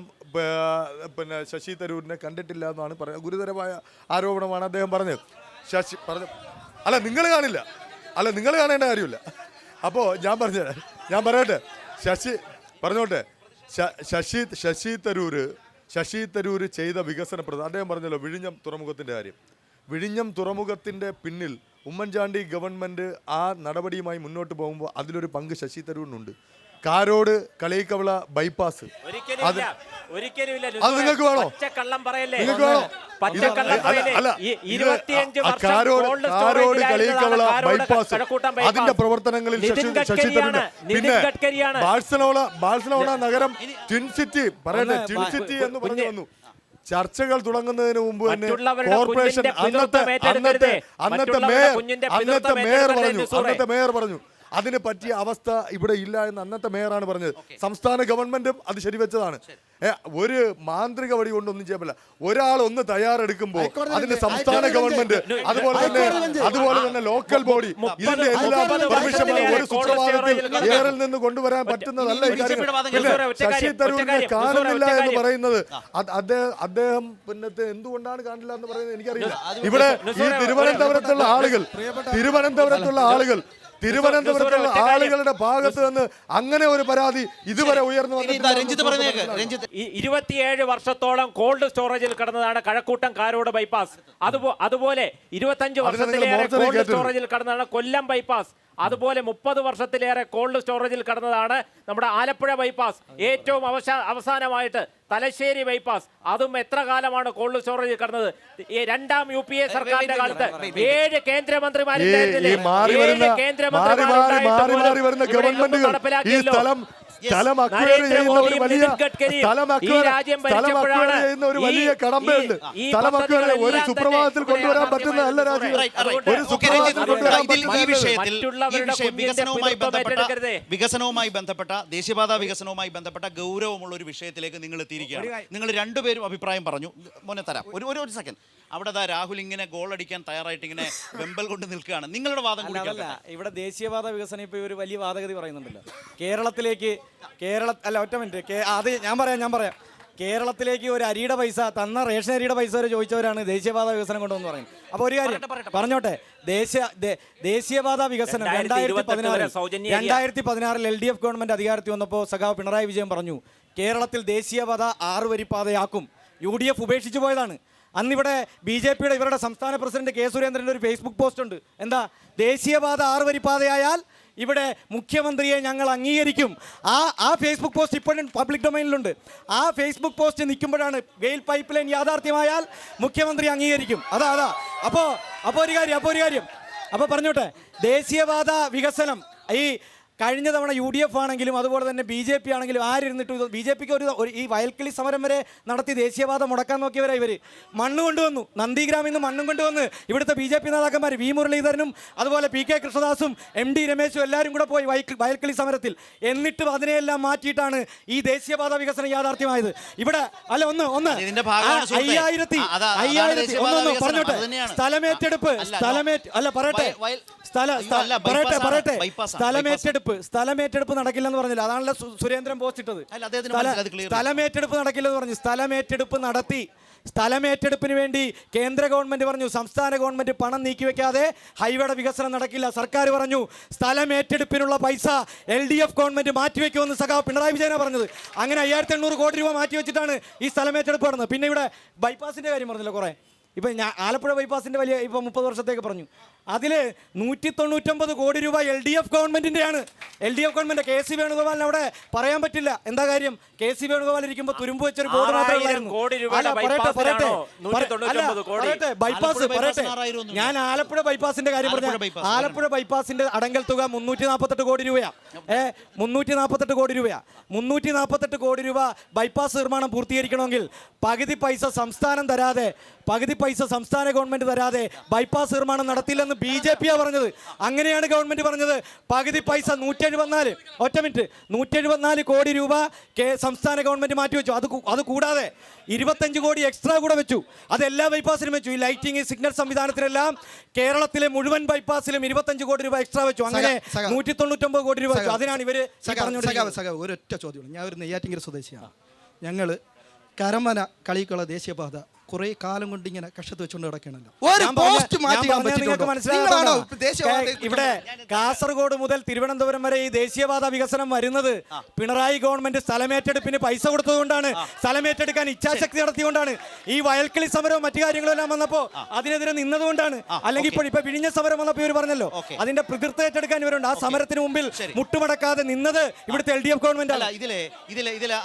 പിന്നെ ശശി തരൂരിനെ കണ്ടിട്ടില്ല എന്നാണ് പറയുന്നത്. ഗുരുതരമായ ആരോപണമാണ് അദ്ദേഹം പറഞ്ഞത്. ശശി പറഞ്ഞു അല്ല നിങ്ങൾ കാണില്ല, അല്ല നിങ്ങൾ കാണേണ്ട കാര്യമില്ല. അപ്പോൾ ഞാൻ പറയട്ടെ, ശശി പറഞ്ഞോട്ടെ, ശശി തരൂര് ചെയ്ത വികസന അദ്ദേഹം പറഞ്ഞല്ലോ വിഴിഞ്ഞം തുറമുഖത്തിൻ്റെ കാര്യം. വിഴിഞ്ഞം തുറമുഖത്തിൻ്റെ പിന്നിൽ ഉമ്മൻചാണ്ടി ഗവൺമെൻറ് ആ നടപടിയുമായി മുന്നോട്ട് പോകുമ്പോൾ അതിലൊരു പങ്ക് ശശി തരൂരിനുണ്ട്. കാരോട് കളിയിക്കവള ബൈപ്പാസ് അത് നിങ്ങൾക്ക് വേണോ? നിങ്ങൾക്ക് വേണോ? കാരോട് കളിയിക്കവള ബൈപ്പാസ് അതിന്റെ പ്രവർത്തനങ്ങളിൽ ശശി തരൂർ. പിന്നെ ബാഴ്സലോണ നഗരം ട്വിൻ സിറ്റി പറയട്ടെ, ട്വിൻ സിറ്റി എന്ന് പറഞ്ഞു വന്നു. ചർച്ചകൾ തുടങ്ങുന്നതിന് മുമ്പ് തന്നെ കോർപ്പറേഷൻ അന്നത്തെ മേയർ പറഞ്ഞു അതിന് പറ്റിയ അവസ്ഥ ഇവിടെ ഇല്ല എന്ന് അന്നത്തെ മേയറാണ് പറഞ്ഞത്. സംസ്ഥാന ഗവൺമെന്റും അത് ശരിവെച്ചതാണ്. ഒരു മാന്ത്രിക വഴി കൊണ്ടൊന്നും ചെയ്യാൻ പറ്റില്ല. ഒരാൾ ഒന്ന് തയ്യാറെടുക്കുമ്പോൾ അതിന്റെ സംസ്ഥാന ഗവൺമെന്റ് അതുപോലെ തന്നെ ലോക്കൽ ബോഡി ഇതിന്റെ എല്ലാം പെർമിഷനാണ് ഒരു സുപ്രഭാതത്തിൽ ഏറിൽ നിന്ന് കൊണ്ടുവരാൻ പറ്റുന്നതല്ല ഈ കാര്യം. പിന്നെ ശശി തരൂരിനെ കാണുന്നില്ല എന്ന് പറയുന്നത് അദ്ദേഹം പിന്നെ എന്തുകൊണ്ടാണ് കാണില്ല എന്ന് പറയുന്നത് എനിക്കറിയില്ല. ഇവിടെ ഈ തിരുവനന്തപുരത്തുള്ള ആളുകളുടെ ഭാഗത്ത് നിന്ന് അങ്ങനെ ഒരു പരാതി ഇതുവരെ ഉയർന്നു വന്നിട്ടില്ല. 27 വർഷത്തോളം കോൾഡ് സ്റ്റോറേജിൽ കിടന്നതാണ് കഴക്കൂട്ടം കാരോട് ബൈപ്പാസ്. അതുപോലെ 25 വർഷത്തിലേറെ കോൾഡ് സ്റ്റോറേജിൽ കിടന്നതാണ് കൊല്ലം ബൈപ്പാസ്. അതുപോലെ 30 വർഷത്തിലേറെ കോൾഡ് സ്റ്റോറേജിൽ കിടന്നതാണ് നമ്മുടെ ആലപ്പുഴ ബൈപ്പാസ്. ഏറ്റവും അവസാനമായിട്ട് തലശ്ശേരി ബൈപ്പാസ്, അതും എത്ര കാലമാണ് കോൾഡ് സ്റ്റോറേജിൽ കിടന്നത്? രണ്ടാം UPA സർക്കാരിന്റെ കാലത്ത് 7 കേന്ദ്രമന്ത്രിമാരുണ്ടായിരുന്നില്ലേ? 7 കേന്ദ്രമന്ത്രിമാരുണ്ടായിട്ടും സ്ഥലം അക്വയർ ചെയ്യുന്ന ഒരു വലിയ കടമ്പയുണ്ട്. സ്ഥലം അക്വയർ ഒരു സുപ്രഭാതത്തിൽ കൊണ്ടുവരാൻ പറ്റുന്നതല്ല രാജ്യം. ഒരു സുപ്രഭാതത്തിൽ കൊണ്ടുവരാൻ വികസനവുമായി ബന്ധപ്പെട്ട ദേശീയപാത വികസനവുമായി ബന്ധപ്പെട്ട ഗൗരവമുള്ള ഒരു വിഷയത്തിലേക്ക് നിങ്ങൾ എത്തിയിരിക്കുകയാണ്. നിങ്ങൾ രണ്ടുപേരും അഭിപ്രായം പറഞ്ഞു. മോനെ തരാം ഒരു സെക്കൻഡ്. അവിടെ രാഹുൽ ഇങ്ങനെ ഗോൾ അടിക്കാൻ തയ്യാറായിട്ട് ഇങ്ങനെ വെമ്പൽ കൊണ്ട് നിൽക്കുകയാണ്. നിങ്ങളുടെ വാദം കൂടി. ഇവിടെ ദേശീയപാത വികസനം ഇപ്പൊ ഒരു വലിയ വാദഗതി പറയുന്നുണ്ടല്ലോ. കേരളത്തിലേക്ക് അല്ല ഒറ്റ മിനിറ്റ്, അത് ഞാൻ പറയാം. കേരളത്തിലേക്ക് ഒരു അരിയുടെ പൈസ തന്ന റേഷൻ അരിയുടെ പൈസ വരെ ചോദിച്ചവരാണ് ദേശീയപാത വികസനം കൊണ്ടുവന്ന് പറയുന്നത്. അപ്പോൾ ഒരു കാര്യം പറഞ്ഞോട്ടെ, ദേശീയപാത വികസനം 2016 LDF ഗവൺമെന്റ് അധികാരത്തിൽ വന്നപ്പോൾ സഖാവ് പിണറായി വിജയൻ പറഞ്ഞു കേരളത്തിൽ ദേശീയപാത 6 വരിപ്പാതയാക്കും. UDF ഉപേക്ഷിച്ചു പോയതാണ്. അന്നിവിടെ BJPയുടെ ഇവരുടെ സംസ്ഥാന പ്രസിഡന്റ് K. സുരേന്ദ്രൻ്റെ ഒരു ഫേസ്ബുക്ക് പോസ്റ്റ് ഉണ്ട്. എന്താ? ദേശീയപാത 6 വരിപ്പാതയായാൽ ഇവിടെ മുഖ്യമന്ത്രിയെ ഞങ്ങൾ അംഗീകരിക്കും. ആ ഫേസ്ബുക്ക് പോസ്റ്റ് ഇപ്പോഴും പബ്ലിക് ഡൊമൈനിലുണ്ട്. ആ ഫേസ്ബുക്ക് പോസ്റ്റ് നിൽക്കുമ്പോഴാണ് ഗെയിൽ പൈപ്പ് ലൈൻ യാഥാർത്ഥ്യമായാൽ മുഖ്യമന്ത്രി അംഗീകരിക്കും. അപ്പോൾ ഒരു കാര്യം അപ്പോൾ പറഞ്ഞോട്ടെ, ദേശീയപാത വികസനം ഈ കഴിഞ്ഞ തവണ UDF ആണെങ്കിലും അതുപോലെ തന്നെ BJP ആണെങ്കിലും ആരിരുന്നിട്ട് BJPക്ക് ഒരു ഈ വയൽക്കിളി സമരം വരെ നടത്തി ദേശീയപാത മുടക്കാൻ നോക്കിയവരാ ഇവർ. മണ്ണ് കൊണ്ടുവന്നു, നന്ദിഗ്രാമിൽ നിന്ന് മണ്ണും കൊണ്ടുവന്ന് ഇവിടുത്തെ BJP നേതാക്കന്മാർ V. മുരളീധരനും അതുപോലെ PK കൃഷ്ണദാസും MD രമേശും എല്ലാവരും കൂടെ പോയി വയൽക്കിളി സമരത്തിൽ. എന്നിട്ട് അതിനെയെല്ലാം മാറ്റിയിട്ടാണ് ഈ ദേശീയപാത വികസനം യാഥാർത്ഥ്യമായത്. ഇവിടെ അല്ല ഒന്ന് 5000 പറഞ്ഞോട്ടെ, സ്ഥലമേറ്റെടുപ്പ് സ്ഥലമേറ്റെടുപ്പ് നടക്കില്ലെന്ന് പറഞ്ഞില്ല. അതാണല്ലോ സുരേന്ദ്രൻ പോസ്റ്റ് ഇട്ടത്. സ്ഥലമേറ്റെടുപ്പ് നടക്കില്ലെന്ന് പറഞ്ഞു. സ്ഥലമേറ്റെടുപ്പ് നടത്തി. സ്ഥലമേറ്റെടുപ്പിന് വേണ്ടി കേന്ദ്ര ഗവൺമെന്റ് പറഞ്ഞു സംസ്ഥാന ഗവൺമെന്റ് പണം നീക്കിവെക്കാതെ ഹൈവേയുടെ വികസനം നടക്കില്ല. സർക്കാർ പറഞ്ഞു സ്ഥലമേറ്റെടുപ്പിനുള്ള പൈസ LDF ഗവൺമെന്റ് മാറ്റിവെക്കുമെന്ന് സഖാവ് പിണറായി വിജയനാണ് പറഞ്ഞത്. അങ്ങനെ 5800 കോടി രൂപ മാറ്റിവെച്ചിട്ടാണ് ഈ സ്ഥലമേറ്റെടുപ്പ് നടന്നത്. പിന്നെ ഇവിടെ ബൈപ്പാസിന്റെ കാര്യം പറഞ്ഞല്ലോ. ഇപ്പം ഞാൻ ആലപ്പുഴ ബൈപ്പാസിൻ്റെ വലിയ ഇപ്പം 30 വർഷത്തേക്ക് പറഞ്ഞു. അതിൽ 199 കോടി രൂപ LDF ഗവൺമെൻറ്റിൻ്റെയാണ്. LDF ഗവൺമെൻറ് KC വേണുഗോപാലിന് അവിടെ പറയാൻ പറ്റില്ല. എന്താ കാര്യം? KC വേണുഗോപാൽ ഇരിക്കുമ്പോൾ തുരുമ്പ് വെച്ചൊരു ബോർഡ് മാത്രമേ കോടി രൂപയുടെ ബൈപ്പാസിലാണോ 199 കോടി? ബൈപ്പാസ് പറയട്ടെ. ഞാൻ ആലപ്പുഴ ബൈപ്പാസിന്റെ കാര്യം പറഞ്ഞു. ആലപ്പുഴ ബൈപ്പാസിന്റെ അടങ്കൽ തുക 348 കോടി രൂപയാ. 348 കോടി രൂപയാ. 348 കോടി രൂപ ബൈപ്പാസ് നിർമ്മാണം പൂർത്തീകരിക്കണമെങ്കിൽ പകുതി പൈസ സംസ്ഥാനം തരാതെ, പകുതി പൈസ സംസ്ഥാന ഗവൺമെന്റ് തരാതെ ബൈപ്പാസ് നിർമ്മാണം നടത്തില്ലെന്ന് BJP പറഞ്ഞത്. അങ്ങനെയാണ് ഗവൺമെന്റ് പറഞ്ഞത്. പകുതി പൈസ 174 കോടി രൂപ സംസ്ഥാന ഗവൺമെന്റ് മാറ്റിവെച്ചു. അത് കൂടാതെ 25 കോടി എക്സ്ട്രാ കൂടെ വെച്ചു. അത് എല്ലാ ബൈപ്പാസിലും വെച്ചു. ഈ ലൈറ്റിംഗ്, സിഗ്നൽ സംവിധാനത്തിലെല്ലാം കേരളത്തിലെ മുഴുവൻ ബൈപ്പാസിലും 25 കോടി രൂപ എക്സ്ട്രാ വെച്ചു. അങ്ങനെ 199 കോടി രൂപ വെച്ചു. അതിനാണ് ഇവര് ഒരൊറ്റ ചോദ്യം. ഞാൻ ഒരു നെയ്യാറ്റിങ്കര സ്വദേശിയാണ്. ഞങ്ങൾ കരമന കളിക്കുള്ള ദേശീയപാത കുറെ കാലം കൊണ്ട് ഇങ്ങനെ കഷ്ടത്ത് വെച്ചുകൊണ്ട് കിടക്കണല്ലോ. ഇവിടെ കാസർഗോഡ് മുതൽ തിരുവനന്തപുരം വരെ ഈ ദേശീയപാത വികസനം വരുന്നത് പിണറായി ഗവൺമെന്റ് സ്ഥലമേറ്റെടുപ്പിന് പൈസ കൊടുത്തതുകൊണ്ടാണ്. സ്ഥലമേറ്റെടുക്കാൻ ഇച്ഛാശക്തി നടത്തിക്കൊണ്ടാണ്. ഈ വയൽക്കിളി സമരവും മറ്റു കാര്യങ്ങളും എല്ലാം വന്നപ്പോ അതിനെതിരെ നിന്നതുകൊണ്ടാണ്. അല്ലെങ്കിൽ ഇപ്പൊ വിഴിഞ്ഞ സമരം വന്നപ്പോ ഇവർ പറഞ്ഞല്ലോ അതിന്റെ പ്രതിർത്ത് ഏറ്റെടുക്കാൻ ഇവരുണ്ട്. ആ സമരത്തിന് മുമ്പിൽ മുട്ടുമടക്കാതെ നിന്നത് ഇവിടുത്തെ LDF ഗവൺമെന്റ് അല്ല. ഇതിലെ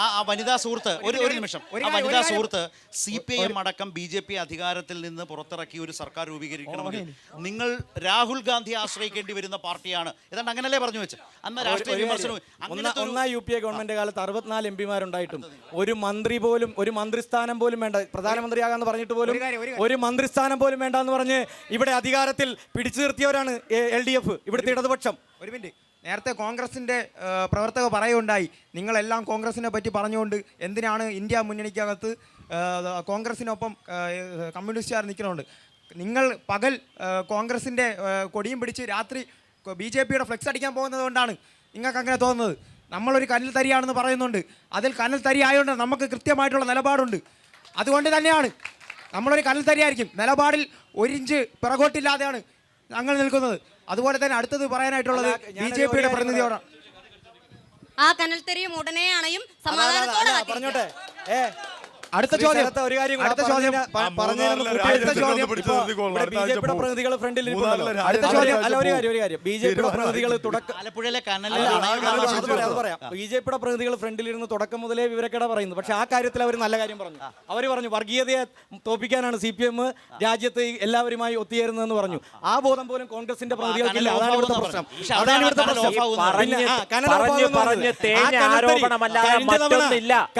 ആ വനിതാ സുഹൃത്ത് ഒരു നിമിഷം, വനിതാ സുഹൃത്ത് CPIM അടക്കം BJP അധികാരത്തിൽ നിന്ന് പുറത്തിറക്കിയ ഒരു സർക്കാർ രൂപീകരിക്കണമെങ്കിൽ നിങ്ങൾ രാഹുൽ ഗാന്ധി ആശ്രയിക്കേണ്ടി വരുന്ന പാർട്ടിയാണ്. ഏതാണ്ട് അങ്ങനല്ലേ പറഞ്ഞു വെച്ച് അന്ന് രാഷ്ട്രീയ വിമർശനവും. UPA ഗവൺമെന്റ് കാലത്ത് 64 MPമാരുണ്ടായിട്ടും ഒരു മന്ത്രി പോലും, ഒരു മന്ത്രിസ്ഥാനം പോലും വേണ്ട, പ്രധാനമന്ത്രിയാകാന്ന് പറഞ്ഞിട്ട് പോലും ഒരു മന്ത്രിസ്ഥാനം പോലും വേണ്ട എന്ന് പറഞ്ഞ് ഇവിടെ അധികാരത്തിൽ പിടിച്ചു നിർത്തിയവരാണ് LDF, ഇവിടുത്തെ ഇടതുപക്ഷം. ഒരു മിനിറ്റ്, നേരത്തെ കോൺഗ്രസിൻ്റെ പ്രവർത്തകർ പറയുകയുണ്ടായി, നിങ്ങളെല്ലാം കോൺഗ്രസിനെ പറ്റി പറഞ്ഞുകൊണ്ട് എന്തിനാണ് ഇന്ത്യ മുന്നണിക്കകത്ത് കോൺഗ്രസിനൊപ്പം കമ്മ്യൂണിസ്റ്റുകാർ നിൽക്കുന്നുണ്ട്. നിങ്ങൾ പകൽ കോൺഗ്രസിൻ്റെ കൊടിയും പിടിച്ച് രാത്രി BJPയുടെ ഫ്ലെക്സ് അടിക്കാൻ പോകുന്നത് കൊണ്ടാണ് നിങ്ങൾക്ക് അങ്ങനെ തോന്നുന്നത്. നമ്മളൊരു കനൽ തരിയാണെന്ന് പറയുന്നുണ്ട്. അതിൽ കനൽ തരി ആയതുകൊണ്ട് നമുക്ക് കൃത്യമായിട്ടുള്ള നിലപാടുണ്ട്. അതുകൊണ്ട് തന്നെയാണ് നമ്മളൊരു കനൽ തരിയായിരിക്കും. നിലപാടിൽ 1 ഇഞ്ച് പിറകോട്ടില്ലാതെയാണ് ഞങ്ങൾ നിൽക്കുന്നത്. അതുപോലെ തന്നെ അടുത്തത് പറയാനായിട്ടുള്ളത് BJPയുടെ പ്രതിനിധിയോടാണ്. ആ കനൽത്തെരിയും ഉടനെ അണയും. സമാധാനത്തോടെ പറഞ്ഞോട്ടെ. അടുത്ത ചോദ്യം BJPയുടെ പ്രതിനിധികൾ ഫ്രണ്ടിൽ BJPയുടെ പ്രതിനിധികൾ ഫ്രണ്ടിലിരുന്ന് തുടക്കം മുതലേ വിവരക്കേട പറയുന്നു. പക്ഷെ ആ കാര്യത്തിൽ അവർ നല്ല കാര്യം പറഞ്ഞു. അവർ പറഞ്ഞു വർഗീയതയെ തോപ്പിക്കാനാണ് CPM രാജ്യത്ത് എല്ലാവരുമായി ഒത്തുചേരുന്നതെന്ന് പറഞ്ഞു. ആ ബോധം പോലും കോൺഗ്രസിന്റെ പ്രതിനിധികൾക്കില്ല. അതാണ് ഇവിടുത്തെ പ്രശ്നം.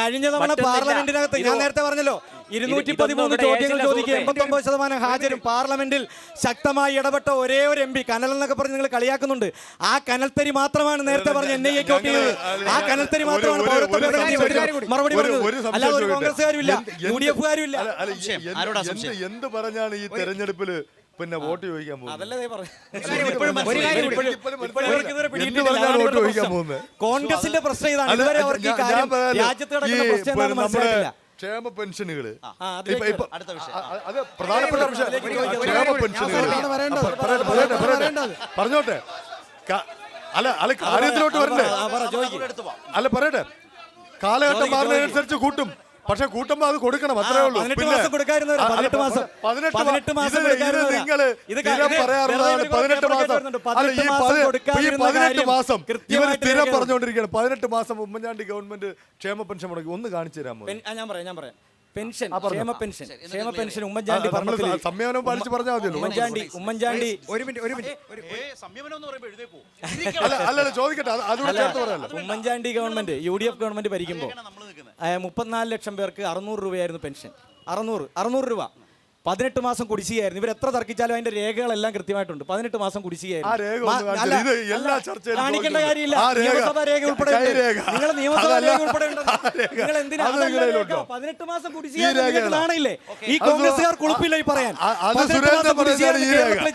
കഴിഞ്ഞ തവണ പാർലമെന്റിനകത്ത് ഞാൻ നേരത്തെ പറഞ്ഞല്ലോ 213 ചോദ്യങ്ങൾ ചോദിക്കുക, 89% ഹാജരും. പാർലമെന്റിൽ ശക്തമായി ഇടപെട്ട ഒരേ ഒരു MP കനൽ എന്നൊക്കെ പറഞ്ഞ് നിങ്ങൾ കളിയാക്കുന്നുണ്ട്. ആ കനൽത്തരി മാത്രമാണ് നേരത്തെ പറഞ്ഞ NIA വോട്ട് ചെയ്തത്. ആ കനൽത്തരി മാത്രമാണ് മറുപടി പറഞ്ഞത്. അല്ലാതെ ഒരു കോൺഗ്രസ്സുകാരും ഇല്ല, UDFകാരും ഇല്ല. എന്ത് പറഞ്ഞാണ് ഈ തെരഞ്ഞെടുപ്പില് പിന്നെ വോട്ട് ചോദിക്കാൻ പോകുന്നത്? കോൺഗ്രസിന്റെ പ്രശ്നം ഇതാണ്. ഇതുവരെ അവർക്ക് ഈ കാര്യം രാജ്യത്ത് നടക്കുന്ന പ്രശ്നം എന്താണെന്ന് മനസ്സിലായിട്ടില്ല. ക്ഷേമ പെൻഷനുകള് അത് പ്രധാനപ്പെട്ട വിഷയം. ക്ഷേമ പെൻഷനുകൾ പറഞ്ഞോട്ടെ. അല്ല കാര്യത്തിലോട്ട് വരണ്ടേ? അല്ല പറയട്ടെ, കാലഘട്ടം മാറുന്നതിനനുസരിച്ച് കൂട്ടും. പക്ഷെ കൂട്ടുമ്പോ അത് കൊടുക്കണം, അത്രേ ഉള്ളൂ. 18 മാസം കൊടുക്കാറുണ്ട്. 18 മാസം ഇവർ സ്ഥിരം പറഞ്ഞുകൊണ്ടിരിക്കുകയാണ്. 18 മാസം ഉമ്മൻചാണ്ടി ഗവൺമെന്റ് ക്ഷേമ പെൻഷൻ മുടക്കി. ഒന്ന് കാണിച്ചു തരാമോ? ഞാൻ പറയാം. പെൻഷൻ, ക്ഷേമ പെൻഷൻ ഉമ്മൻചാണ്ടി ഭരണത്തിൽ സംയമനം പാലിച്ച് പറഞ്ഞാൽ മതിയല്ലോ. ഉമ്മൻചാണ്ടി ചോദിക്കട്ടെ, അതുകൂടെ ചേർത്ത് പറയാലോ. ഉമ്മൻചാണ്ടി ഗവൺമെന്റ് UDF ഗവൺമെന്റ് ഭരിക്കുമ്പോൾ 34 ലക്ഷം പേർക്ക് 600 രൂപയായിരുന്നു പെൻഷൻ. 600 രൂപ 18 മാസം കുടിശ്ശികയായിരുന്നു. ഇവർ എത്ര തർക്കിച്ചാലും അതിന്റെ രേഖകളെല്ലാം കൃത്യമായിട്ടുണ്ട്. 18 മാസം കുടിശ്ശികയായിരുന്നു. കാണിക്കേണ്ട കാര്യമില്ല. നിയമസഭാ രേഖ ഉൾപ്പെടെ നിങ്ങൾ നിയമസഭാ രേഖ ഉൾപ്പെടെ നിങ്ങൾ എന്തിനാണ് 18 മാസം കുടിശ്ശിക നാണയില്ലേ? ഈ കോൺഗ്രസ്സുകാർ കുളിപ്പില്ല ഈ പറയാൻ.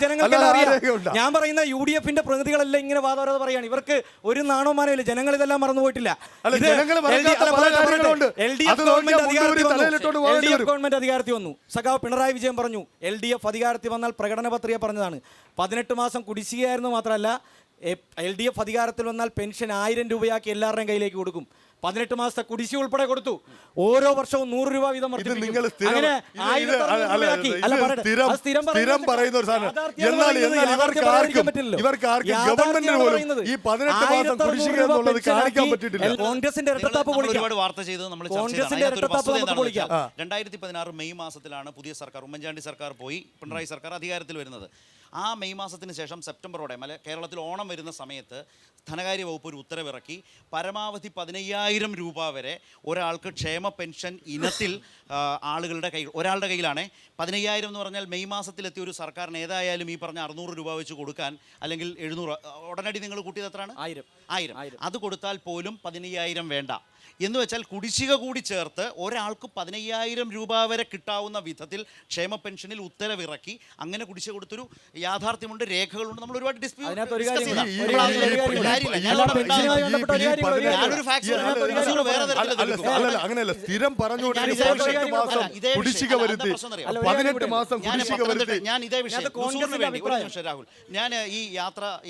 ജനങ്ങൾക്കെല്ലാം അറിയാം. ഞാൻ പറയുന്ന UDFന്റെ പ്രതിനിധികളെല്ലാം ഇങ്ങനെ വാദോരാതെ പറയാണ്. ഇവർക്ക് ഒരു നാണോമാനോ ഇല്ല. ജനങ്ങൾ ഇതെല്ലാം മറന്നുപോയിട്ടില്ല. LDF ഗവൺമെന്റ് അധികാരത്തിൽ വന്നു. സഖാവ് പിണറായി വിജയൻ പറഞ്ഞു LDF അധികാരത്തിൽ വന്നാൽ പ്രകടന പത്രിക പറഞ്ഞതാണ് 18 മാസം കുടിശ്ശികയായിരുന്നു. മാത്രമല്ല LDF അധികാരത്തിൽ വന്നാൽ പെൻഷൻ 1000 രൂപയാക്കി എല്ലാവരുടെയും കയ്യിലേക്ക് കൊടുക്കും. 18 മാസത്തെ കുടിശ്ശിക ഉൾപ്പെടെ കൊടുത്തു. ഓരോ വർഷവും 100 രൂപ വീതം വർദ്ധിപ്പിക്കും. അങ്ങനെ 1600 രൂപയാക്കി. അല്ല, പറയട്ടെ. അത് സ്ഥിരം പറയുന്ന ഒരു സാധനം. എന്നാൽ ഇവർക്ക് ആർക്കും ഗവൺമെന്റിന് പോലും ഈ 18 മാസം കുടിശ്ശിക എന്നുള്ളത് കാണിക്കാൻ പറ്റിയിട്ടില്ല. കോൺഗ്രസിന്റെ ഇരട്ടത്താപ്പ് പൊളിക്കാം. ഒരുപാട് വാർത്ത ചെയ്ത് നമ്മൾ കോൺഗ്രസിന്റെ ഇരട്ടത്താപ്പ് നമുക്ക് പൊളിക്കാം. 2016 മെയ് മാസത്തിലാണ് പുതിയ സർക്കാർ, ഉമ്മൻചാണ്ടി സർക്കാർ പോയി പിണറായി സർക്കാർ അധികാരത്തിൽ വരുന്നത്. ആ മെയ് മാസത്തിന് ശേഷം സെപ്റ്റംബറോടെ കേരളത്തിൽ ഓണം വരുന്ന സമയത്ത് ധനകാര്യ വകുപ്പ് ഒരു ഉത്തരവിറക്കി. പരമാവധി 15,000 രൂപ വരെ ഒരാൾക്ക് ക്ഷേമ പെൻഷൻ ഇനത്തിൽ ആളുകളുടെ കയ്യിൽ, ഒരാളുടെ കയ്യിലാണ് 15,000 എന്ന് പറഞ്ഞാൽ മെയ് മാസത്തിലെത്തിയ ഒരു സർക്കാരിന് ഏതായാലും ഈ പറഞ്ഞ 600 രൂപ വെച്ച് കൊടുക്കാൻ, അല്ലെങ്കിൽ 700, ഉടനടി നിങ്ങൾ കൂട്ടിയത് എത്രയാണ്? 1000. അത് കൊടുത്താൽ പോലും 15,000 വേണ്ട എന്ന് വെച്ചാൽ കുടിശ്ശിക കൂടി ചേർത്ത് ഒരാൾക്ക് 15,000 രൂപ വരെ കിട്ടാവുന്ന വിധത്തിൽ ക്ഷേമ പെൻഷനിൽ ഉത്തരവിറക്കി. അങ്ങനെ കുടിശ്ശിക കൊടുത്തൊരു യാഥാർത്ഥ്യമുണ്ട്, രേഖകളുണ്ട്. നമ്മൾ ഒരുപാട് അങ്ങനെയല്ല, സ്ഥിരം പറഞ്ഞുകൊണ്ട് 18 മാസം കുടിശ്ശിക വരുത്തി, 18 മാസം കുടിശ്ശിക വരുത്തി. ഞാൻ ഇതേ വിഷയം രാഹുൽ, ഞാൻ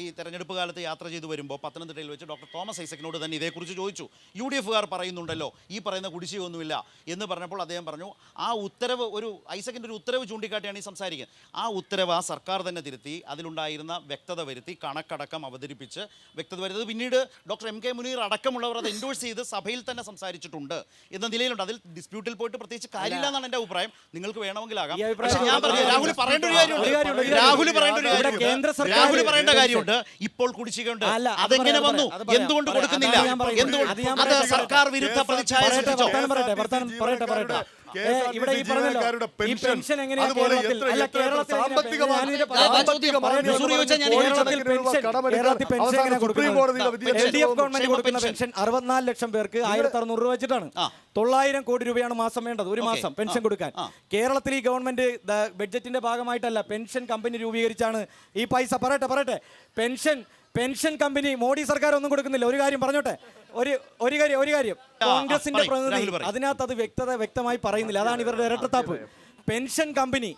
ഈ തെരഞ്ഞെടുപ്പ് കാലത്ത് യാത്ര ചെയ്തു വരുമ്പോൾ പത്തനംതിട്ടയിൽ വെച്ച് ഡോക്ടർ തോമസ് ഐസക്കിനോട് തന്നെ ഇതേക്കുറിച്ച് ചോദിച്ചു. UDF-കാർ പറയുന്നുണ്ടല്ലോ ഈ പറയുന്ന കുടിശ്ശികയൊന്നുമില്ല എന്ന് പറഞ്ഞപ്പോൾ അദ്ദേഹം പറഞ്ഞു, ആ ഉത്തരവ്, ഒരു ഐസക്കിൻ്റെ ഒരു ഉത്തരവ് ചൂണ്ടിക്കാട്ടിയാണ് ഈ സംസാരിക്കുന്നത്. ആ ഉത്തരവ് ആ സർക്കാർ തന്നെ തിരുത്തി, അതിലുണ്ടായിരുന്ന വ്യക്തത വരുത്തി, കണക്കടക്കം അവതരിപ്പിച്ച് വ്യക്തത വരുന്നത് പിന്നീട് ഡോക്ടർ MK മുനീർ അടക്കമുള്ളവർ അത് എൻഡോഴ്സ് ചെയ്ത് സഭയിൽ തന്നെ സംസാരിച്ചിട്ടുണ്ട് എന്ന നിലയിലുണ്ട്. അതിൽ ഡിസ്പ്യൂട്ടിൽ പോയിട്ട് പ്രത്യേകിച്ച് കാര്യമില്ല എന്നാണ് എൻ്റെ അഭിപ്രായം. നിങ്ങൾക്ക് വേണമെങ്കിലാകാം. ഞാൻ പറഞ്ഞു, രാഹുൽ പറയേണ്ട ഒരു കാര്യമുണ്ട്. ഇപ്പോൾ കുടിശ്ശികയുണ്ട്, അതെങ്ങനെ വന്നു, എന്തുകൊണ്ട് കൊടുക്കുന്നില്ല, എന്തുകൊണ്ട് അത് സർക്കാർ വിരുദ്ധ പ്രതിച്ഛായ സൃഷ്ടിച്ചോ? ഇവിടെ ഈ പറഞ്ഞല്ലോ ഈ പെൻഷൻ എങ്ങനെയാണ് ഗവൺമെന്റ് കൊടുക്കുന്ന പെൻഷൻ 64 ലക്ഷം പേർക്ക് 1,600 രൂപ വെച്ചിട്ടാണ്. 900 കോടി രൂപയാണ് മാസം വേണ്ടത്, ഒരു മാസം പെൻഷൻ കൊടുക്കാൻ. കേരളത്തിൽ ഈ ഗവൺമെന്റ് ബഡ്ജറ്റിന്റെ ഭാഗമായിട്ടല്ല, പെൻഷൻ കമ്പനി രൂപീകരിച്ചാണ് ഈ പൈസ. പറയട്ടെ പെൻഷൻ കമ്പനി മോഡി സർക്കാർ ഒന്നും കൊടുക്കുന്നില്ല. ഒരു കാര്യം പറഞ്ഞോട്ടെ, ഒരു കാര്യം കോൺഗ്രസിന്റെ പ്രതിനിധി അതിനകത്ത് അത് വ്യക്തമായി പറയുന്നില്ല. അതാണ് ഇവരുടെ ഇരട്ടത്താപ്പ്. പെൻഷൻ കമ്പനി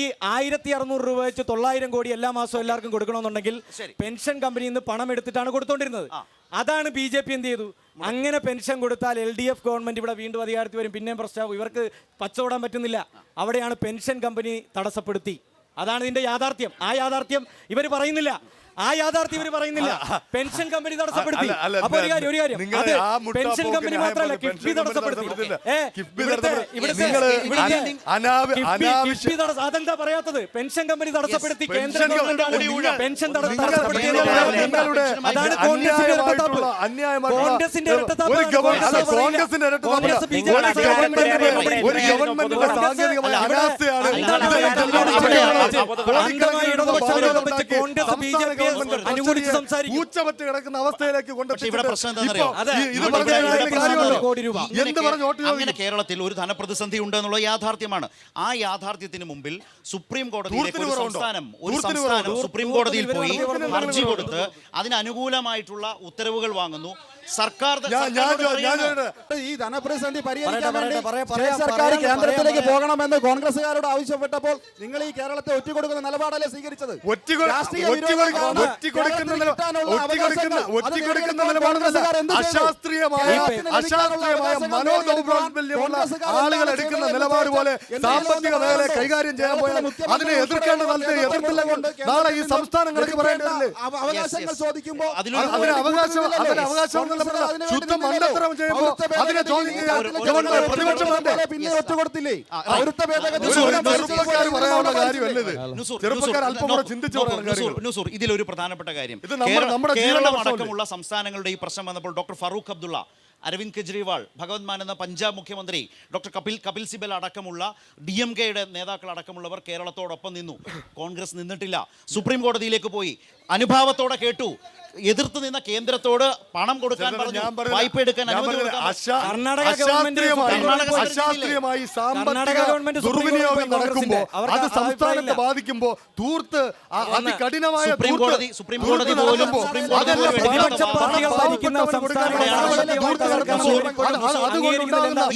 ഈ 1,600 രൂപ വെച്ച് 900 കോടി എല്ലാ മാസവും എല്ലാവർക്കും കൊടുക്കണമെന്നുണ്ടെങ്കിൽ പെൻഷൻ കമ്പനിയിൽ നിന്ന് പണം എടുത്തിട്ടാണ് കൊടുത്തോണ്ടിരുന്നത്. അതാണ് BJP എന്ത് ചെയ്തു? അങ്ങനെ പെൻഷൻ കൊടുത്താൽ LDF ഗവൺമെന്റ് ഇവിടെ വീണ്ടും അധികാരത്തിൽ വരും, പിന്നെയും പ്രശ്നമാകും. ഇവർക്ക് പച്ചോടാൻ പറ്റുന്നില്ല. അവിടെയാണ് പെൻഷൻ കമ്പനി തടസ്സപ്പെടുത്തി. അതാണ് ഇതിന്റെ യാഥാർത്ഥ്യം. ആ യാഥാർത്ഥ്യം ഇവർ പറയുന്നില്ല. പെൻഷൻ കമ്പനി തടസ്സപ്പെടുത്തി. അപ്പൊ ഒരു കാര്യം പെൻഷൻ കമ്പനി മാത്രമല്ല, കിഫ്ബി തടസ്സപ്പെടുത്തി. അതെന്താ പറയാത്തത്? പെൻഷൻ കമ്പനി തടസ്സപ്പെടുത്തി, കേന്ദ്ര ഗവൺമെന്റ് പെൻഷൻ തടസ്സപ്പെടുത്തി. അതാണ് കോൺഗ്രസിന്റെ ഇരട്ടത്താപ്പ്. ൂച്ചപറ്റ് കിടക്കുന്ന അവസ്ഥയിലേക്ക് അങ്ങനെ കേരളത്തിൽ ഒരു ധനപ്രതിസന്ധി ഉണ്ട് എന്നുള്ള യാഥാർത്ഥ്യമാണ്. ആ യാഥാർത്ഥ്യത്തിന് മുമ്പിൽ സുപ്രീം കോടതിയിലേക്ക് ഒരു സംസ്ഥാനം സുപ്രീം കോടതിയിൽ പോയി ഹർജി കൊടുത്ത് അതിനനുകൂലമായിട്ടുള്ള ഉത്തരവുകൾ വാങ്ങുന്നു. സർക്കാർ ഈ ധനപ്രതിസന്ധി പരിഹരിക്കാൻ വേണ്ടി സർക്കാർ കേന്ദ്രത്തിലേക്ക് പോകണമെന്ന് കോൺഗ്രസുകാരോട് ആവശ്യപ്പെട്ടപ്പോൾ നിങ്ങൾ ഈ കേരളത്തെ ഒറ്റിക്കൊടുക്കുന്ന നിലപാടല്ലേ സ്വീകരിച്ചത്? ആളുകൾ എടുക്കുന്ന നിലപാട് പോലെ സാമ്പത്തിക മേഖലയെ കൈകാര്യം ചെയ്യാൻ പോയാൽ അതിനെ എതിർക്കേണ്ട എതിർത്തില്ല കൊണ്ട് നാളെ ഈ സംസ്ഥാനങ്ങൾക്ക് പറയേണ്ടതില്ലേ? അവകാശങ്ങൾ ചോദിക്കുമ്പോൾ അവകാശം ശുദ്ധം മണ്ടത്തരം ചെയ്യുമ്പോൾ അതിനെ പിന്നെ ഒറ്റുകൊടുത്തില്ലേ? പറയാനുള്ള കാര്യമല്ലത്. ചെറുപ്പക്കാർ അല്പം കൂടെ ചിന്തിച്ചു പറയുന്ന കാര്യം. ഇതിലൊരു പ്രധാനപ്പെട്ട കാര്യം, കേരളം അടക്കമുള്ള സംസ്ഥാനങ്ങളുടെ ഈ പ്രശ്നം വന്നപ്പോൾ ഡോക്ടർ ഫറൂഖ് അബ്ദുള്ള, അരവിന്ദ് കെജ്രിവാൾ, ഭഗവത് മാൻ എന്ന പഞ്ചാബ് മുഖ്യമന്ത്രി, ഡോക്ടർ കപിൽ സിബൽ അടക്കമുള്ള DMK-യുടെ നേതാക്കൾ അടക്കമുള്ളവർ കേരളത്തോടൊപ്പം നിന്നു. കോൺഗ്രസ് നിന്നിട്ടില്ല. സുപ്രീം കോടതിയിലേക്ക് പോയി, അനുഭാവത്തോടെ കേട്ടു, എതിർത്ത് നിന്ന കേന്ദ്രത്തോട് പണം കൊടുക്കാൻ പറഞ്ഞു, വായ്പ എടുക്കാൻ അശാസ്ത്രീയമായി സാമ്പത്തിക ദുർവിനിയോഗം നടക്കുമ്പോൾ അത് സംസ്ഥാനത്തെ ബാധിക്കുമ്പോൾ തൂർത്ത് അതികഠിനമായ സുപ്രീം കോടതി പോലും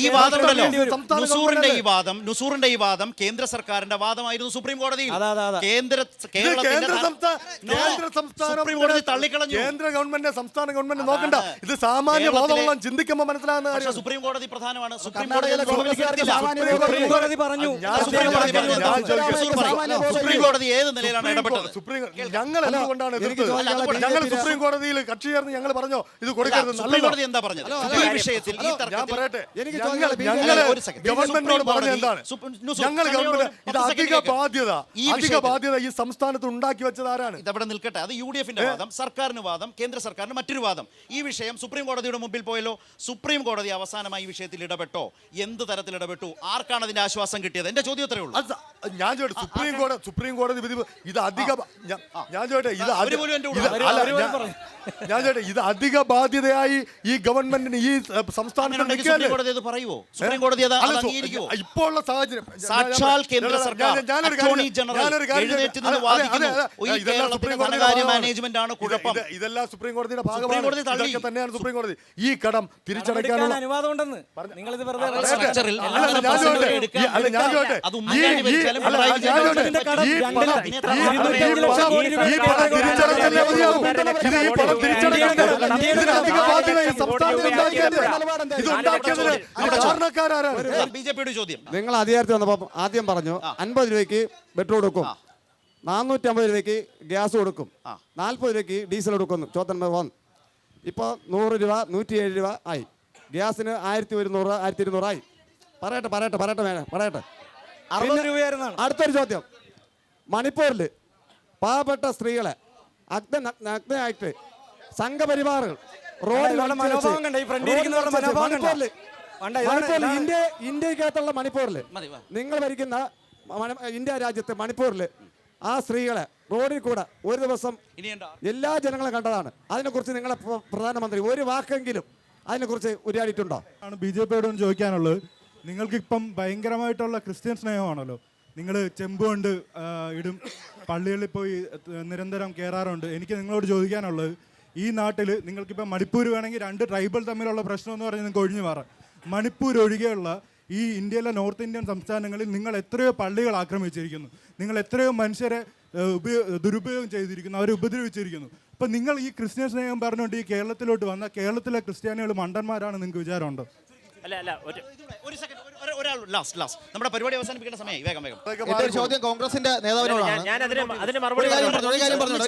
ഈ വാദമുണ്ടല്ലോ, നുസൂറിന്റെ ഈ വാദം കേന്ദ്ര സർക്കാരിന്റെ വാദമായിരുന്നു സുപ്രീം കോടതിയിൽ. സുപ്രീം കോടതി തള്ളിക്കളഞ്ഞു. കേന്ദ്ര ഗവൺമെന്റ് സംസ്ഥാന ഗവൺമെന്റ് നോക്കണ്ട, ഇത് സാമാന്യ ബോധമുള്ള ചിന്തിക്കുമ്പോൾ മനസ്സിലാകുന്ന കാര്യം. സുപ്രീം കോടതി പ്രധാനമാണ്. സുപ്രീം കോടതി പറഞ്ഞു സുപ്രീം കോടതി ഏത് നിലയിലാണ് ഇടപെട്ടത്? ഞങ്ങൾ എന്തുകൊണ്ടാണ് എതിർത്തത്? ഞങ്ങൾ സുപ്രീം കോടതിയിൽ കക്ഷി ചേർന്ന് ഞങ്ങൾ പറഞ്ഞോ ഇത് കൊടുക്കരുത്. സുപ്രീം കോടതി എന്താ പറഞ്ഞത് ഈ വിഷയത്തിൽ? ഞാൻ പറയട്ടെ, ഗവൺമെന്റിനോട് പറഞ്ഞത് എന്താണ്? ഞങ്ങൾ ഗവൺമെന്റ് ഇത് അധിക ബാധ്യത ഈ സംസ്ഥാനത്ത് ഉണ്ടാക്കി വെച്ചത് ആരാണ്? ഇതവിടെ നിൽക്കട്ടെ. അത് UDF-ന്റെ വാദം, സർക്കാരിന് വാദം, കേന്ദ്ര സർക്കാരിന് മറ്റൊരു വാദം. ഈ വിഷയം സുപ്രീം കോടതിയുടെ മുമ്പിൽ പോയല്ലോ. സുപ്രീം കോടതി അവസാനമായി ഈ വിഷയത്തിൽ ഇടപെട്ടോ? എന്ത് തരത്തിൽ ഇടപെട്ടു? ആർക്കാണ് അതിന്റെ ആശ്വാസം കിട്ടിയത്? എന്റെ ചോദ്യം അത്രേ ഉള്ളൂ. ഞാൻ ചോദിച്ചു, സുപ്രീം കോടതി വിധി ഇത് അധിക ഞാൻ ചോദിട്ടെ ഇത് അധിക ബാധ്യതയായി ഈ ഗവൺമെന്റിന് ഈ സംസ്ഥാനത്ത് പറയുമോ? സുപ്രീം കോടതി ഇപ്പോൾ ഉള്ള സാഹചര്യം സാക്ഷാൽ കേന്ദ്ര സർക്കാർ അറ്റോർണി ജനറൽ എഴുന്നേറ്റ് നിന്ന് വാദിക്കുന്നു, ഈ കേരളത്തിലെ ധനകാര്യ മാനേജ്മെന്റ് ആണ് കുഴപ്പം. ഇതെല്ലാം സുപ്രീം കോടതിയുടെ ഭാഗമാണ്. ഇതൊക്കെ തന്നെയാണ് സുപ്രീം കോടതി ഈ കടം തിരിച്ചടയ്ക്കാനുള്ള അനുവാദം ഉണ്ടെന്ന് നിങ്ങളിത് വെറുതെ ബിജെപിയുടെ ചോദ്യം. നിങ്ങൾ അധികാരത്തിൽ വന്നപ്പോൾ ആദ്യം പറഞ്ഞു 50 രൂപയ്ക്ക് പെട്രോൾ കൊടുക്കും, 450 രൂപയ്ക്ക് ഗ്യാസ് കൊടുക്കും, 40 രൂപയ്ക്ക് ഡീസൽ കൊടുക്കുന്നു. ചോദ്യം നമ്പർ 1. ഇപ്പോൾ 100 രൂപ 107 രൂപ ആയി. ഗ്യാസിന് 1100 1200 ആയി. പറയട്ടെ. 60 രൂപയായിരുന്നു. അടുത്തൊരു ചോദ്യം. മണിപ്പൂരിൽ പാവപ്പെട്ട സ്ത്രീകളെ നഗ്നയായിട്ട് സംഘപരിവാറുകൾ റോഡിൽ ഇന്ത്യക്കകത്തുള്ള മണിപ്പൂരിൽ നിങ്ങൾ ഭരിക്കുന്ന ഇന്ത്യ രാജ്യത്ത് മണിപ്പൂരിൽ ആ സ്ത്രീകളെ റോഡിൽ കൂടെ ഒരു ദിവസം എല്ലാ ജനങ്ങളും കണ്ടതാണ്. അതിനെക്കുറിച്ച് നിങ്ങളെ പ്രധാനമന്ത്രി ഒരു വാക്കെങ്കിലും അതിനെക്കുറിച്ച് ഉരിയാടിയിട്ടുണ്ടോ? BJPയോടും ചോദിക്കാനുള്ളത്, നിങ്ങൾക്കിപ്പം ഭയങ്കരമായിട്ടുള്ള ക്രിസ്ത്യൻ സ്നേഹമാണല്ലോ. നിങ്ങൾ ചെമ്പ് കൊണ്ട് ഇടും, പള്ളികളിൽ പോയി നിരന്തരം കയറാറുണ്ട്. എനിക്ക് നിങ്ങളോട് ചോദിക്കാനുള്ളത്, ഈ നാട്ടിൽ നിങ്ങൾക്കിപ്പം മണിപ്പൂർ വേണമെങ്കിൽ 2 ട്രൈബൽ തമ്മിലുള്ള പ്രശ്നം എന്ന് പറഞ്ഞാൽ നിങ്ങൾക്ക് ഒഴിഞ്ഞു മാറാം. മണിപ്പൂർ ഒഴികെയുള്ള ഈ ഇന്ത്യയിലെ നോർത്ത് ഇന്ത്യൻ സംസ്ഥാനങ്ങളിൽ നിങ്ങൾ എത്രയോ പള്ളികൾ ആക്രമിച്ചിരിക്കുന്നു, നിങ്ങൾ എത്രയോ മനുഷ്യരെ ദുരുപയോഗം ചെയ്തിരിക്കുന്നു, അവരെ ഉപദ്രവിച്ചിരിക്കുന്നു. അപ്പം നിങ്ങൾ ഈ ക്രിസ്ത്യൻ സ്നേഹം പറഞ്ഞുകൊണ്ട് ഈ കേരളത്തിലോട്ട് വന്ന കേരളത്തിലെ ക്രിസ്ത്യാനികൾ മണ്ടന്മാരാണ് നിങ്ങൾക്ക് വിചാരമുണ്ടോ? ഒരു സെക്കൻഡ്, ഒരാൾ ലാസ്റ്റ് നമ്മുടെ പരിപാടി അവസാനിപ്പിക്കേണ്ട സമയം. വേഗം എന്റെ ചോദ്യം കോൺഗ്രസിന്റെ നേതാവിനോടാണ്. ഒരു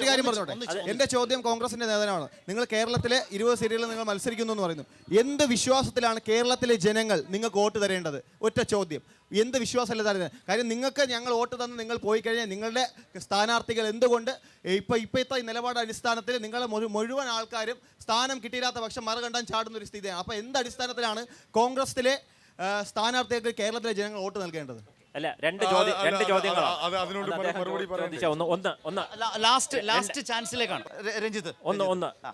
കാര്യം പറഞ്ഞോട്ടെ. എന്റെ ചോദ്യം കോൺഗ്രസിന്റെ നേതാവിനാണ്. നിങ്ങൾ കേരളത്തിലെ 20 സീറ്റുകളിൽ നിങ്ങൾ മത്സരിക്കുന്നു എന്ന് പറയുന്നു. എന്ത് വിശ്വാസത്തിലാണ് കേരളത്തിലെ ജനങ്ങൾ നിങ്ങൾക്ക് വോട്ട് തരേണ്ടത്? ഒറ്റ ചോദ്യം. എന്ത് വിശ്വാസമല്ല തരുന്നത്? കാര്യം നിങ്ങൾക്ക് ഞങ്ങൾ വോട്ട് തന്ന് നിങ്ങൾ പോയി കഴിഞ്ഞാൽ നിങ്ങളുടെ സ്ഥാനാർത്ഥികൾ എന്തുകൊണ്ട് ഇപ്പോഴത്തെ നിലപാട് അടിസ്ഥാനത്തിൽ നിങ്ങളെ മുഴുവൻ ആൾക്കാരും സ്ഥാനം കിട്ടിയില്ലാത്ത പക്ഷം മറുകണ്ടാൻ ചാടുന്ന ഒരു സ്ഥിതിയാണ്. അപ്പോൾ എന്ത് അടിസ്ഥാനത്തിലാണ് കോൺഗ്രസിലെ സ്ഥാനാർത്ഥികൾക്ക് കേരളത്തിലെ ജനങ്ങൾ വോട്ട് നൽകേണ്ടത്? അല്ല, രണ്ട് ചോദ്യങ്ങളാണ്. ലാസ്റ്റ് ചാൻസിലേക്കാണ് രഞ്ജിത്ത്.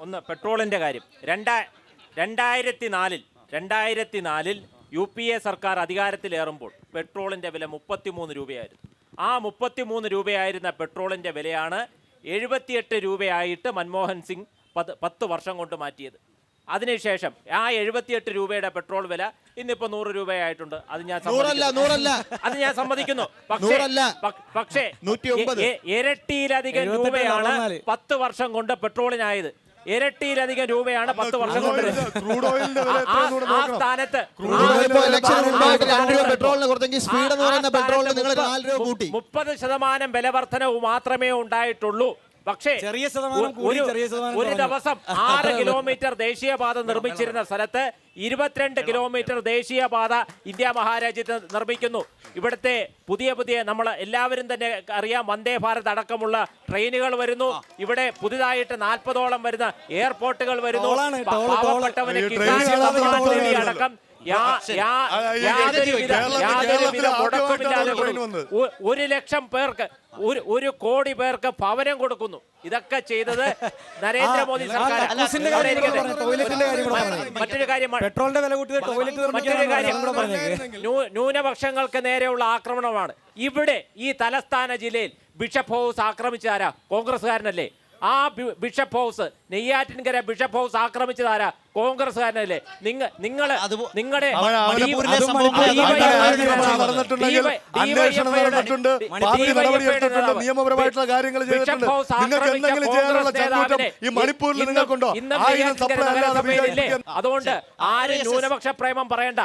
ഒന്ന് പെട്രോളിന്റെ കാര്യം. 2004 UPA സർക്കാർ അധികാരത്തിലേറുമ്പോൾ പെട്രോളിന്റെ വില 33 രൂപയായിരുന്നു. ആ 33 രൂപയായിരുന്ന പെട്രോളിന്റെ വിലയാണ് 78 രൂപയായിട്ട് മൻമോഹൻ സിംഗ് 10 വർഷം കൊണ്ട് മാറ്റിയത്. അതിനുശേഷം ആ 78 രൂപയുടെ പെട്രോൾ വില ഇന്നിപ്പോ 100 രൂപയായിട്ടുണ്ട്. അത് ഞാൻ സമ്മതിക്കുന്നു. പക്ഷേ ഇരട്ടിയിലധികം രൂപയാണ് 10 വർഷം കൊണ്ട് പെട്രോളിനായത്. ഇരട്ടിയിലധികം രൂപയാണ് 10 വർഷം കൊണ്ട്. ആ സ്ഥാനത്ത് പെട്രോളിന് കൊടുത്തെങ്കിൽ സ്പീഡ് എന്ന് പറയുന്ന പെട്രോളിന് നിങ്ങൾ 4 രൂപ കൂട്ടി. 30% വില വർധനവ് മാത്രമേ ഉണ്ടായിട്ടുള്ളൂ. പക്ഷേ ഒരു ദിവസം 6 കിലോമീറ്റർ ദേശീയപാത നിർമ്മിച്ചിരുന്ന സ്ഥലത്ത് 22 കിലോമീറ്റർ ദേശീയപാത ഇന്ത്യ മഹാരാജ്യത്ത് നിർമ്മിക്കുന്നു. ഇവിടുത്തെ പുതിയ നമ്മൾ എല്ലാവരും തന്നെ അറിയാം, വന്ദേ ഭാരത് അടക്കമുള്ള ട്രെയിനുകൾ വരുന്നു. ഇവിടെ പുതിയതായിട്ട് 40ഓളം വരുന്ന എയർപോർട്ടുകൾ വരുന്നു. പാവപ്പെട്ടവന് അടക്കം യാതൊരു മുടക്കമില്ലാതെ 1 ലക്ഷം പേർക്ക് 1 കോടി പേർക്ക് ഭവനം കൊടുക്കുന്നു. ഇതൊക്കെ ചെയ്തത് നരേന്ദ്രമോദി സർക്കാർ. മറ്റൊരു കാര്യം, ന്യൂനപക്ഷങ്ങൾക്ക് നേരെയുള്ള ആക്രമണമാണ്. ഇവിടെ ഈ തലസ്ഥാന ജില്ലയിൽ ബിഷപ്പ് ഹൗസ് ആക്രമിച്ചതാരാ? കോൺഗ്രസ്സുകാരനല്ലേ? ആ bishop house, Neyyattinkara bishop house ആക്രമിച്ചതാരാ? കോൺഗ്രസ്സുകാരനല്ലേ നിങ്ങള് നിങ്ങളുടെ നടന്നിട്ടുണ്ടെങ്കിൽ അന്വേഷണം നടന്നിട്ടുണ്ട്, പാർട്ടി നടപടിയെടുത്തിട്ടുണ്ട്, നിയമപരമായിട്ടുള്ള കാര്യങ്ങൾ ചെയ്തിട്ടുണ്ട്. നിങ്ങൾക്ക് എന്തെങ്കിലും ചെയ്യാനുള്ള ചങ്കൂറ്റം ഈ മണിപ്പൂരിൽ നിങ്ങൾക്കുണ്ടോ? അതുകൊണ്ട് ആരും ന്യൂനപക്ഷ പ്രേമം പറയണ്ട,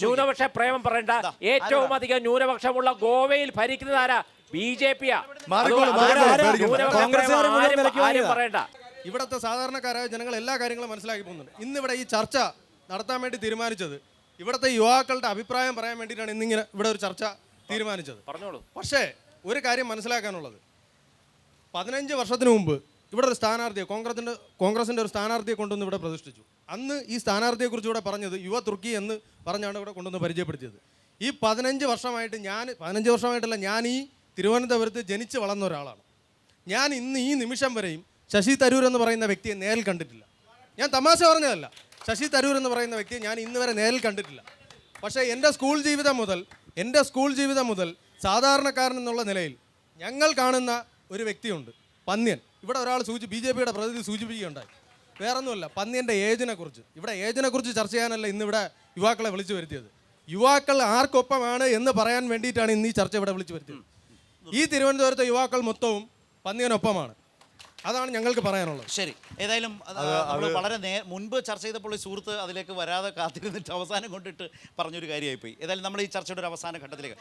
ന്യൂനപക്ഷ പ്രേമം പറയണ്ട. ഏറ്റവും അധികം ന്യൂനപക്ഷമുള്ള ഗോവയിൽ ഭരിക്കുന്നത് ആരാ? BJP-യാ. പറയണ്ട. ഇവിടുത്തെ സാധാരണക്കാരായ ജനങ്ങൾ എല്ലാ കാര്യങ്ങളും മനസ്സിലാക്കി പോകുന്നുണ്ട്. ഇന്നിവിടെ ഈ ചർച്ച നടത്താൻ വേണ്ടി തീരുമാനിച്ചത് ഇവിടുത്തെ യുവാക്കളുടെ അഭിപ്രായം പറയാൻ വേണ്ടിയിട്ടാണ് ഇന്നിങ്ങനെ ഇവിടെ ഒരു ചർച്ച തീരുമാനിച്ചത്. പറഞ്ഞോളൂ. പക്ഷേ ഒരു കാര്യം മനസ്സിലാക്കാനുള്ളത്, 15 വർഷത്തിന് മുമ്പ് ഇവിടെ ഒരു സ്ഥാനാർത്ഥിയെ കോൺഗ്രസിൻ്റെ ഒരു സ്ഥാനാർത്ഥിയെ കൊണ്ടുവന്ന് ഇവിടെ പ്രതിഷ്ഠിച്ചു. അന്ന് ഈ സ്ഥാനാർത്ഥിയെക്കുറിച്ച് ഇവിടെ പറഞ്ഞത് യുവ തുർക്കി എന്ന് പറഞ്ഞാണ് ഇവിടെ കൊണ്ടുവന്ന് പരിചയപ്പെടുത്തിയത്. ഈ 15 വർഷമായിട്ടല്ല, ഞാൻ ഈ തിരുവനന്തപുരത്ത് ജനിച്ച് വളർന്ന ഒരാളാണ്. ഞാൻ ഇന്ന് ഈ നിമിഷം വരെയും ശശി തരൂർ എന്ന് പറയുന്ന വ്യക്തിയെ നേരിൽ കണ്ടിട്ടില്ല. ഞാൻ തമാശ പറഞ്ഞതല്ല, ശശി തരൂർ എന്ന് പറയുന്ന വ്യക്തിയെ ഞാൻ ഇന്ന് വരെ നേരിൽ കണ്ടിട്ടില്ല. പക്ഷേ എൻ്റെ സ്കൂൾ ജീവിതം മുതൽ സാധാരണക്കാരൻ എന്നുള്ള നിലയിൽ ഞങ്ങൾ കാണുന്ന ഒരു വ്യക്തിയുണ്ട്, പന്ന്യൻ. ഇവിടെ ഒരാൾ BJP-യുടെ പ്രതിനിധി സൂചിപ്പിക്കുകയുണ്ടായി. വേറൊന്നുമല്ല, പന്ന്യൻ്റെ ഏജിനെ കുറിച്ച് ചർച്ച ചെയ്യാനല്ല ഇന്നിവിടെ യുവാക്കളെ വിളിച്ചു വരുത്തിയത്. യുവാക്കൾ ആർക്കൊപ്പമാണ് എന്ന് പറയാൻ വേണ്ടിയിട്ടാണ് ഇന്ന് ഈ ചർച്ച ഇവിടെ വിളിച്ചു വരുത്തിയത്. ഈ തിരുവനന്തപുരത്തെ യുവാക്കൾ മൊത്തവും പന്ന്യനൊപ്പമാണ്. അതാണ് ഞങ്ങൾക്ക് പറയാനുള്ളത്. ശരി, ഏതായാലും നമ്മൾ വളരെ മുൻപ് ചർച്ച ചെയ്തപ്പോൾ ഈ സുഹൃത്ത് അതിലേക്ക് വരാതെ കാത്തിരുന്നിട്ട് അവസാനം കൊണ്ടിട്ട് പറഞ്ഞൊരു കാര്യമായിപ്പോയി. ഏതായാലും നമ്മൾ ഈ ചർച്ചയുടെ ഒരു അവസാന ഘട്ടത്തിലേക്ക്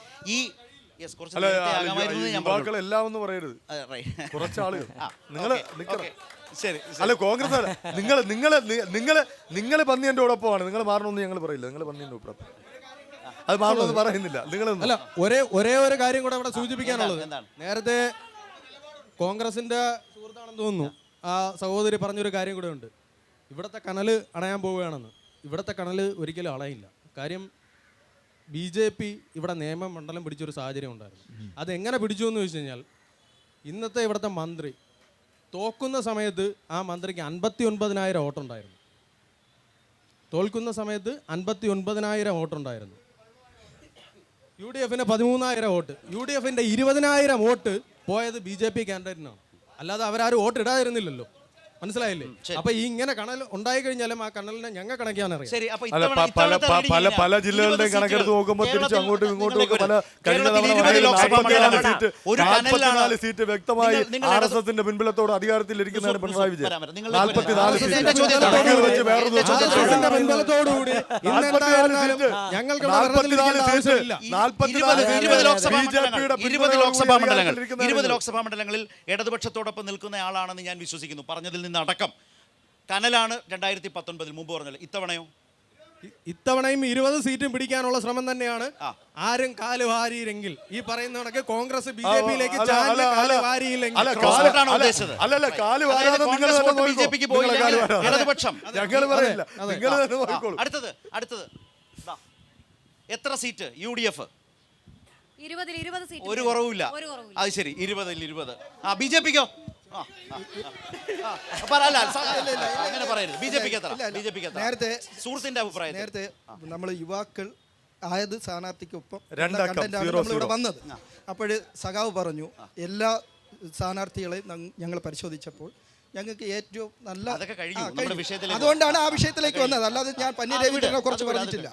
എല്ലാം ഒന്നും പറയരുത്, കുറച്ച് ആളുകൾ ശരി. അല്ല, കോൺഗ്രസ് നിങ്ങൾ പന്നിയൻ്റെ ഒപ്പമാണ്, നിങ്ങൾ മാറണമെന്ന് ഞങ്ങൾ പറയില്ല. നിങ്ങൾ പന്നിയൻ്റെ ഒപ്പം അത് മാറണമെന്ന് പറയുന്നില്ല. അല്ല, ഒരേ ഒരു കാര്യം കൂടെ ഇവിടെ സൂചിപ്പിക്കാനുള്ളത്, നേരത്തെ കോൺഗ്രസിന്റെ സുഹൃത്താണെന്ന് തോന്നുന്നു ആ സഹോദരി പറഞ്ഞൊരു കാര്യം കൂടെ ഉണ്ട്. ഇവിടുത്തെ കനല് അണയാൻ പോവുകയാണെന്ന്. ഇവിടുത്തെ കനല് ഒരിക്കലും അണയില്ല. കാര്യം BJP ഇവിടെ നിയമമണ്ഡലം പിടിച്ചൊരു സാഹചര്യം ഉണ്ടായിരുന്നു. അതെങ്ങനെ പിടിച്ചു എന്ന് ചോദിച്ചു കഴിഞ്ഞാൽ, ഇന്നത്തെ ഇവിടുത്തെ മന്ത്രി തോക്കുന്ന സമയത്ത് ആ മന്ത്രിക്ക് 59,000 വോട്ടുണ്ടായിരുന്നു. തോൽക്കുന്ന സമയത്ത് 59,000 വോട്ടുണ്ടായിരുന്നു. UDF-ന് 13,000 വോട്ട്. UDF-ന്റെ 20,000 വോട്ട് പോയത് BJP കാൻഡിഡേറ്റിനാണ്. അല്ലാതെ അവരാരും വോട്ട് ഇടാതിരുന്നില്ലല്ലോ. മനസ്സിലായില്ലേ? അപ്പൊ ഈ ഇങ്ങനെ കണൽ ഉണ്ടായി കഴിഞ്ഞാലും ആ കണലിനെ ഞങ്ങൾ കണക്കാനറിയാം. പല ജില്ലകളുടെയും കണക്കെടുത്ത് നോക്കുമ്പോൾ തിരിച്ചു അങ്ങോട്ടും ഇങ്ങോട്ടും പല സീറ്റ് വ്യക്തമായി RSSന്റെ പിൻബലത്തോട് അധികാരത്തിൽ ഇരിക്കുന്നതാണ് പിണറായി വിജയൻ. 44 ലോക്സഭാ മണ്ഡലങ്ങളിൽ ഇടതുപക്ഷത്തോടൊപ്പം നിൽക്കുന്നയാളാണെന്ന് ഞാൻ വിശ്വസിക്കുന്നു. പറഞ്ഞതിൽ അടക്കം കനലാണ് 2019 മുമ്പ് പറഞ്ഞത്. ഇത്തവണയും 20 സീറ്റും പിടിക്കാനുള്ള ശ്രമം തന്നെയാണ്. ആരും കാല് വാരിയില്ലെങ്കിൽ ഈ പറയുന്ന കണക്ക് കോൺഗ്രസ് BJP-യിലേക്ക് കാല് വാരിയില്ലെങ്കിൽ അടുത്തത് എത്ര സീറ്റ് UDF? 20 സീറ്റ്. ഒരു കുറവില്ല. അത് ശരി, 20-ൽ 20. BJP-ക്കോ? അങ്ങനെ പറയരുത്. BJP-ക്ക് നേരത്തെ സുഹൃത്തിന്റെ അഭിപ്രായം, നേരത്തെ നമ്മൾ യുവാക്കൾ ആയത് സ്ഥാനാർത്ഥിക്കൊപ്പം നമ്മളിവിടെ വന്നത്. അപ്പോൾ സഖാവ് പറഞ്ഞു എല്ലാ സ്ഥാനാർത്ഥികളെയും ഞങ്ങൾ പരിശോധിച്ചപ്പോൾ ഞങ്ങൾക്ക് ഏറ്റവും നല്ല, അതുകൊണ്ടാണ് ആ വിഷയത്തിലേക്ക് വന്നത്. അല്ലാതെ ഞാൻ പന്നീരേവിനെ കുറച്ച് പറഞ്ഞിട്ടില്ല.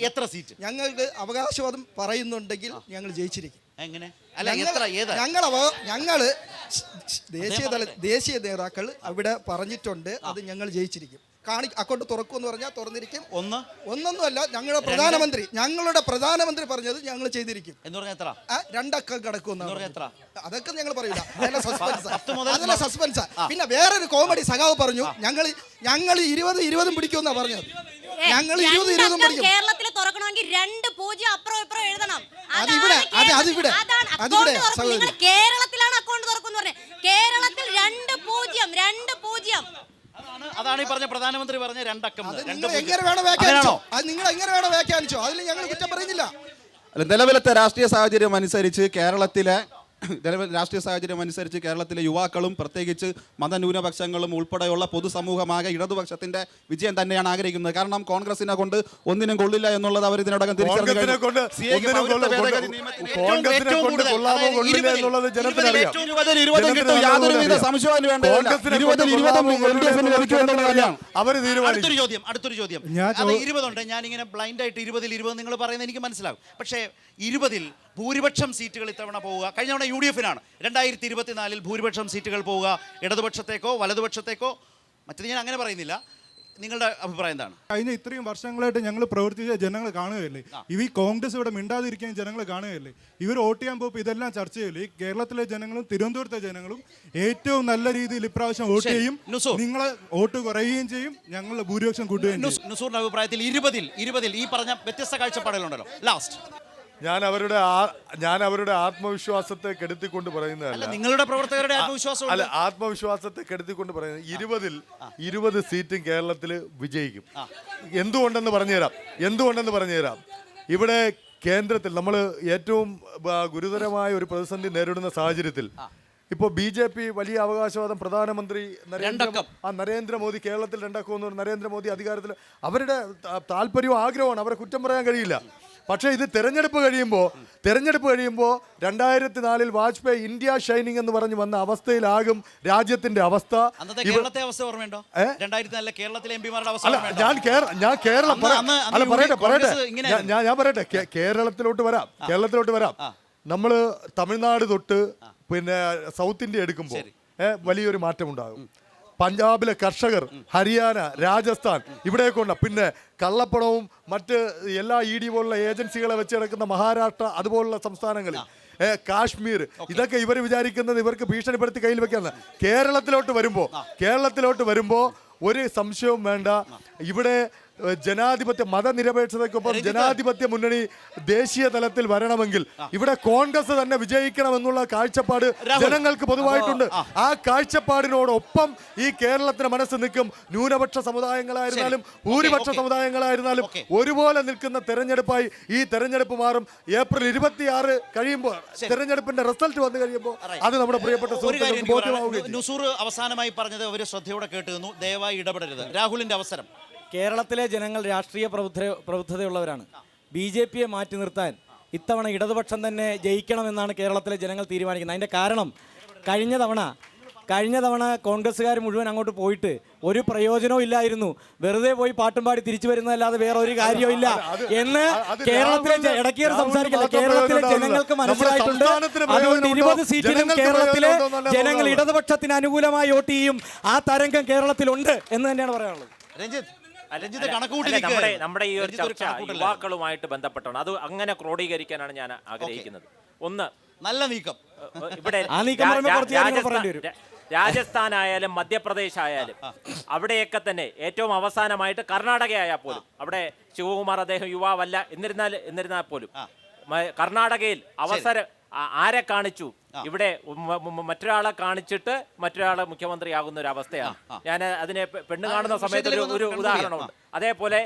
എത്ര സീറ്റ് ഞങ്ങൾക്ക് അവകാശവാദം പറയുന്നുണ്ടെങ്കിൽ ഞങ്ങൾ ജയിച്ചിരിക്കും. ഞങ്ങള് ദേശീയ നേതാക്കൾ അവിടെ പറഞ്ഞിട്ടുണ്ട്, അത് ഞങ്ങൾ ജയിച്ചിരിക്കും. അക്കൗണ്ട് തുറക്കുമെന്ന് പറഞ്ഞാൽ തുറന്നിരിക്കും. ഒന്നൊന്നുമല്ല, ഞങ്ങളുടെ പ്രധാനമന്ത്രി പറഞ്ഞത് ഞങ്ങൾ ചെയ്തിരിക്കും. 2 അക്കം കിടക്കുമെന്ന് അതൊക്കെ ഞങ്ങൾ പറയില്ല, അതല്ല സസ്പെൻസാ. പിന്നെ വേറൊരു കോമഡി സഖാവ് പറഞ്ഞു, ഞങ്ങൾ 20 പിടിക്കുമെന്നാ പറഞ്ഞത്. ഞങ്ങൾ 20 പിടിക്കും. കേരളത്തിൽ തുറക്കണമെങ്കിൽ 2-0 അപ്പുറം ഇപ്പുറം എഴുതണം. കേരളത്തിലാണ് അക്കൗണ്ട് തുറക്കുന്നത് പറഞ്ഞത്. കേരളത്തിൽ 2-0. അതാണ് ഈ പറഞ്ഞ പ്രധാനമന്ത്രി പറഞ്ഞ 2 അക്കം. നിങ്ങൾ എങ്ങനെ വ്യാഖ്യാനിച്ചോ, അതിൽ ഞങ്ങൾ കുറ്റം പറയുന്നില്ല. നിലവിലത്തെ രാഷ്ട്രീയ സാഹചര്യം അനുസരിച്ച് കേരളത്തിലെ നിലവിൽ രാഷ്ട്രീയ സാഹചര്യം അനുസരിച്ച് കേരളത്തിലെ യുവാക്കളും പ്രത്യേകിച്ച് മതന്യൂനപക്ഷങ്ങളും ഉൾപ്പെടെയുള്ള പൊതുസമൂഹമാകെ ഇടതുപക്ഷത്തിന്റെ വിജയം തന്നെയാണ് ആഗ്രഹിക്കുന്നത്. കാരണം കോൺഗ്രസിനെ കൊണ്ട് ഒന്നിനും കൊള്ളില്ല എന്നുള്ളത് അവർ ഇതിനോടകം യാതൊരുവിധ സംശയവും വേണ്ട. അടുത്തൊരു ചോദ്യം 20 ഞാൻ ഇങ്ങനെ ബ്ലൈൻഡ് ആയിട്ട് 20 നിങ്ങൾ പറയുന്നത് എനിക്ക് മനസ്സിലാകും. പക്ഷേ 20 ഭൂരിപക്ഷം സീറ്റുകൾ ഇത്തവണ പോവുക, കഴിഞ്ഞ തവണ UDF-നാണ്. 2024 ഭൂരിപക്ഷം സീറ്റുകൾ പോവുക ഇടതുപക്ഷത്തേക്കോ വലതുപക്ഷത്തേക്കോ, മറ്റത് ഞാൻ അങ്ങനെ പറയുന്നില്ല. നിങ്ങളുടെ അഭിപ്രായം എന്താണ്? കഴിഞ്ഞ ഇത്രയും വർഷങ്ങളായിട്ട് ഞങ്ങൾ പ്രവർത്തിച്ച ജനങ്ങൾ കാണുകയല്ലേ, ഈ കോൺഗ്രസ് ഇവിടെ മിണ്ടാതിരിക്കാൻ ജനങ്ങൾ കാണുകയല്ലേ, ഇവർ വോട്ട് ചെയ്യാൻ പോകുമ്പോൾ ഇതെല്ലാം ചർച്ച ചെയ്യില്ലേ. ഈ കേരളത്തിലെ ജനങ്ങളും തിരുവനന്തപുരത്തെ ജനങ്ങളും ഏറ്റവും നല്ല രീതിയിൽ ഇപ്രാവശ്യം വോട്ട് ചെയ്യും. നിങ്ങളെ വോട്ട് കുറയുകയും ചെയ്യും, ഞങ്ങളുടെ ഭൂരിപക്ഷം കൂട്ടുകയും ചെയ്യും. നുസൂറിന്റെ അഭിപ്രായത്തിൽ 20 ഈ പറഞ്ഞ വ്യത്യസ്ത കാഴ്ചപ്പാടുകളുണ്ടല്ലോ. ലാസ്റ്റ് ഞാൻ അവരുടെ ആത്മവിശ്വാസത്തെ കെടുത്തിക്കൊണ്ട് പറയുന്നതല്ല, നിങ്ങളുടെ പ്രവർത്തകരുടെ ആത്മവിശ്വാസം അല്ല, ആത്മവിശ്വാസത്തെ കെടുത്തിക്കൊണ്ട് പറയുന്നത് 20 സീറ്റും കേരളത്തിൽ വിജയിക്കും. എന്തുകൊണ്ടെന്ന് പറഞ്ഞുതരാം. ഇവിടെ കേന്ദ്രത്തിൽ നമ്മൾ ഏറ്റവും ഗുരുതരമായ ഒരു പ്രതിസന്ധി നേരിടുന്ന സാഹചര്യത്തിൽ ഇപ്പോൾ BJP വലിയ അവകാശവാദം, പ്രധാനമന്ത്രി നരേന്ദ്രമോദി കേരളത്തിൽ 2 നരേന്ദ്രമോദി അധികാരത്തിൽ, അവരുടെ താല്പര്യവും ആഗ്രഹമാണ്, അവരെ കുറ്റം പറയാൻ കഴിയില്ല. പക്ഷേ ഇത് തെരഞ്ഞെടുപ്പ് കഴിയുമ്പോൾ 2004 വാജ്പേയി ഇന്ത്യ ഷൈനിങ് എന്ന് പറഞ്ഞു വന്ന അവസ്ഥയിലാകും രാജ്യത്തിന്റെ അവസ്ഥ. കേരളത്തെ അവസ്ഥ ഓർമ്മയുണ്ടോ? 2004 കേരളത്തിലെ എംപിമാരുടെ അവസ്ഥ. ഞാൻ പറയട്ടെ, കേരളത്തിലോട്ട് വരാം. നമ്മൾ തമിഴ്നാട് തൊട്ട് പിന്നെ സൗത്ത് ഇന്ത്യ എടുക്കുമ്പോൾ വലിയൊരു മാറ്റമുണ്ടാകും. പഞ്ചാബിലെ കർഷകർ, ഹരിയാന, രാജസ്ഥാൻ ഇവിടെയൊക്കെ ഉണ്ട്. പിന്നെ കള്ളപ്പണവും മറ്റ് എല്ലാ ED പോലുള്ള ഏജൻസികളെ വെച്ച് കിടക്കുന്ന മഹാരാഷ്ട്ര അതുപോലുള്ള സംസ്ഥാനങ്ങളിൽ, കാശ്മീർ, ഇതൊക്കെ ഇവർ വിചാരിക്കുന്നത് ഇവർക്ക് ഭീഷണിപ്പെടുത്തി കയ്യിൽ വെക്കാന്ന്. കേരളത്തിലോട്ട് വരുമ്പോൾ ഒരു സംശയവും വേണ്ട, ഇവിടെ ജനാധിപത്യ മതനിരപേക്ഷതയ്ക്കൊപ്പം ജനാധിപത്യ മുന്നണി ദേശീയ തലത്തിൽ വരണമെങ്കിൽ ഇവിടെ കോൺഗ്രസ് തന്നെ വിജയിക്കണമെന്നുള്ള കാഴ്ചപ്പാട് ജനങ്ങൾക്ക് പൊതുവായിട്ടുണ്ട്. ആ കാഴ്ചപ്പാടിനോടൊപ്പം ഈ കേരളത്തിന് മനസ്സ് നിൽക്കും. ന്യൂനപക്ഷ സമുദായങ്ങളായിരുന്നാലും ഭൂരിപക്ഷ സമുദായങ്ങളായിരുന്നാലും ഒരുപോലെ നിൽക്കുന്ന തെരഞ്ഞെടുപ്പായി ഈ തെരഞ്ഞെടുപ്പ് മാറും. ഏപ്രിൽ 26 കഴിയുമ്പോൾ തെരഞ്ഞെടുപ്പിന്റെ റിസൾട്ട് വന്നു കഴിയുമ്പോൾ അത് നമ്മുടെ പ്രിയപ്പെട്ട സുഹൃത്തുക്കൾക്ക് ബോധ്യമാവുകയും. നുസൂർ അവസാനമായി പറഞ്ഞത് അവർ ശ്രദ്ധയോടെ കേട്ടുനിന്നു, ദയവായി ഇടപെടരുത്. രാഹുലിന്റെ അവസരം. കേരളത്തിലെ ജനങ്ങൾ രാഷ്ട്രീയ പ്രബുദ്ധതയുള്ളവരാണ്. BJP-യെ മാറ്റി നിർത്താൻ ഇത്തവണ ഇടതുപക്ഷം തന്നെ ജയിക്കണമെന്നാണ് കേരളത്തിലെ ജനങ്ങൾ തീരുമാനിക്കുന്നത്. അതിൻ്റെ കാരണം കഴിഞ്ഞ തവണ കോൺഗ്രസ്സുകാർ മുഴുവൻ അങ്ങോട്ട് പോയിട്ട് ഒരു പ്രയോജനവും ഇല്ലായിരുന്നു. വെറുതെ പോയി പാട്ടും പാടി തിരിച്ചു വരുന്നതല്ലാതെ വേറെ ഒരു കാര്യവും ഇല്ല എന്ന് കേരളത്തിലെ കേരളത്തിലെ ജനങ്ങൾക്ക് മനസ്സിലായിട്ടുണ്ട്. അതുകൊണ്ട് 20 സീറ്റിലും കേരളത്തിലെ ജനങ്ങൾ ഇടതുപക്ഷത്തിന് അനുകൂലമായി വോട്ട് ചെയ്യും. ആ തരംഗം കേരളത്തിലുണ്ട് എന്ന് തന്നെയാണ് പറയാനുള്ളത്. നമ്മുടെ ഈ ഒരു ചർച്ച യുവാക്കളുമായിട്ട് ബന്ധപ്പെട്ടാണ്. അത് അങ്ങനെ ക്രോഡീകരിക്കാനാണ് ഞാൻ ആഗ്രഹിക്കുന്നത്. ഒന്ന്, നല്ല നീക്കം ഇവിടെ രാജസ്ഥാനായാലും മധ്യപ്രദേശ് ആയാലും അവിടെയൊക്കെ തന്നെ ഏറ്റവും അവസാനമായിട്ട് കർണാടക ആയാൽ പോലും അവിടെ ശിവകുമാർ അദ്ദേഹം യുവാവല്ല, എന്നിരുന്നാൽ പോലും കർണാടകയിൽ അവസരം ആരെ കാണിച്ചു? ഇവിടെ മറ്റൊരാളെ കാണിച്ചിട്ട് മറ്റൊരാളെ മുഖ്യമന്ത്രിയാകുന്ന ഒരു അവസ്ഥയാണ്. ഞാൻ അതിനെ പെണ്ണ് കാണുന്ന സമയത്ത് ഒരു ഉദാഹരണമുണ്ട്. അതേപോലെ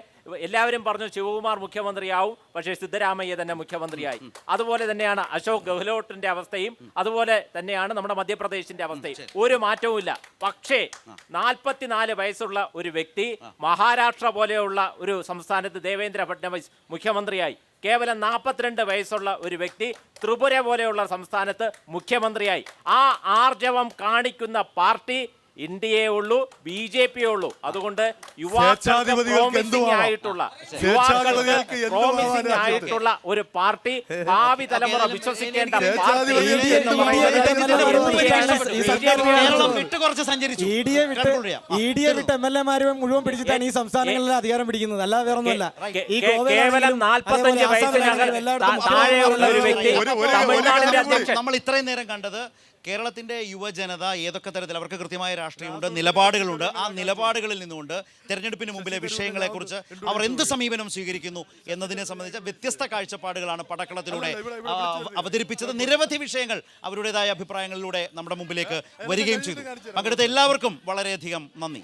എല്ലാവരും പറഞ്ഞു ശിവകുമാർ മുഖ്യമന്ത്രിയാവും, പക്ഷേ സിദ്ധരാമയ്യ തന്നെ മുഖ്യമന്ത്രിയായി. അതുപോലെ തന്നെയാണ് അശോക് ഗെഹ്ലോട്ടിന്റെ അവസ്ഥയും, അതുപോലെ തന്നെയാണ് നമ്മുടെ മധ്യപ്രദേശിന്റെ അവസ്ഥയും. ഒരു മാറ്റവും ഇല്ല. പക്ഷേ 44 വയസ്സുള്ള ഒരു വ്യക്തി മഹാരാഷ്ട്ര പോലെയുള്ള ഒരു സംസ്ഥാനത്ത് ദേവേന്ദ്ര ഫഡ്നവിസ് മുഖ്യമന്ത്രിയായി. കേവലം 42 വയസ്സുള്ള ഒരു വ്യക്തി ത്രിപുര പോലെയുള്ള സംസ്ഥാനത്ത് മുഖ്യമന്ത്രിയായി. ആ ആർജവം കാണിക്കുന്ന പാർട്ടി ഇന്ത്യയെ ഉള്ളൂ, BJP-യേ ഉള്ളൂ. അതുകൊണ്ട് ആയിട്ടുള്ള ഒരു പാർട്ടി, ഭാവി തലമുറ വിശ്വസിക്കേണ്ട വിട്ട് MLA-മാരെ മുഴുവൻ പിടിച്ചിട്ടാണ് ഈ സംസ്ഥാനങ്ങളിലെ അധികാരം പിടിക്കുന്നത്. അല്ലാതെ വേറെ ഒന്നുമല്ല. കേവലം 45 വയസ്സിനകം താഴെയുള്ള ഒരു വ്യക്തി തമിഴ്നാടിന്റെ അധ്യക്ഷൻ. നമ്മൾ ഇത്രയും നേരം കണ്ടത് കേരളത്തിന്റെ യുവജനത ഏതൊക്കെ തരത്തിൽ അവർക്ക് കൃത്യമായ രാഷ്ട്രീയമുണ്ട്, നിലപാടുകളുണ്ട്. ആ നിലപാടുകളിൽ നിന്നുകൊണ്ട് തെരഞ്ഞെടുപ്പിന് മുമ്പിലെ വിഷയങ്ങളെക്കുറിച്ച് അവർ എന്ത് സമീപനം സ്വീകരിക്കുന്നു എന്നതിനെ സംബന്ധിച്ച വ്യത്യസ്ത കാഴ്ചപ്പാടുകളാണ് പടക്കളത്തിലൂടെ അവതരിപ്പിച്ചത്. നിരവധി വിഷയങ്ങൾ അവരുടേതായ അഭിപ്രായങ്ങളിലൂടെ നമ്മുടെ മുമ്പിലേക്ക് വരികയും ചെയ്തു. പങ്കെടുത്ത എല്ലാവർക്കും വളരെയധികം നന്ദി.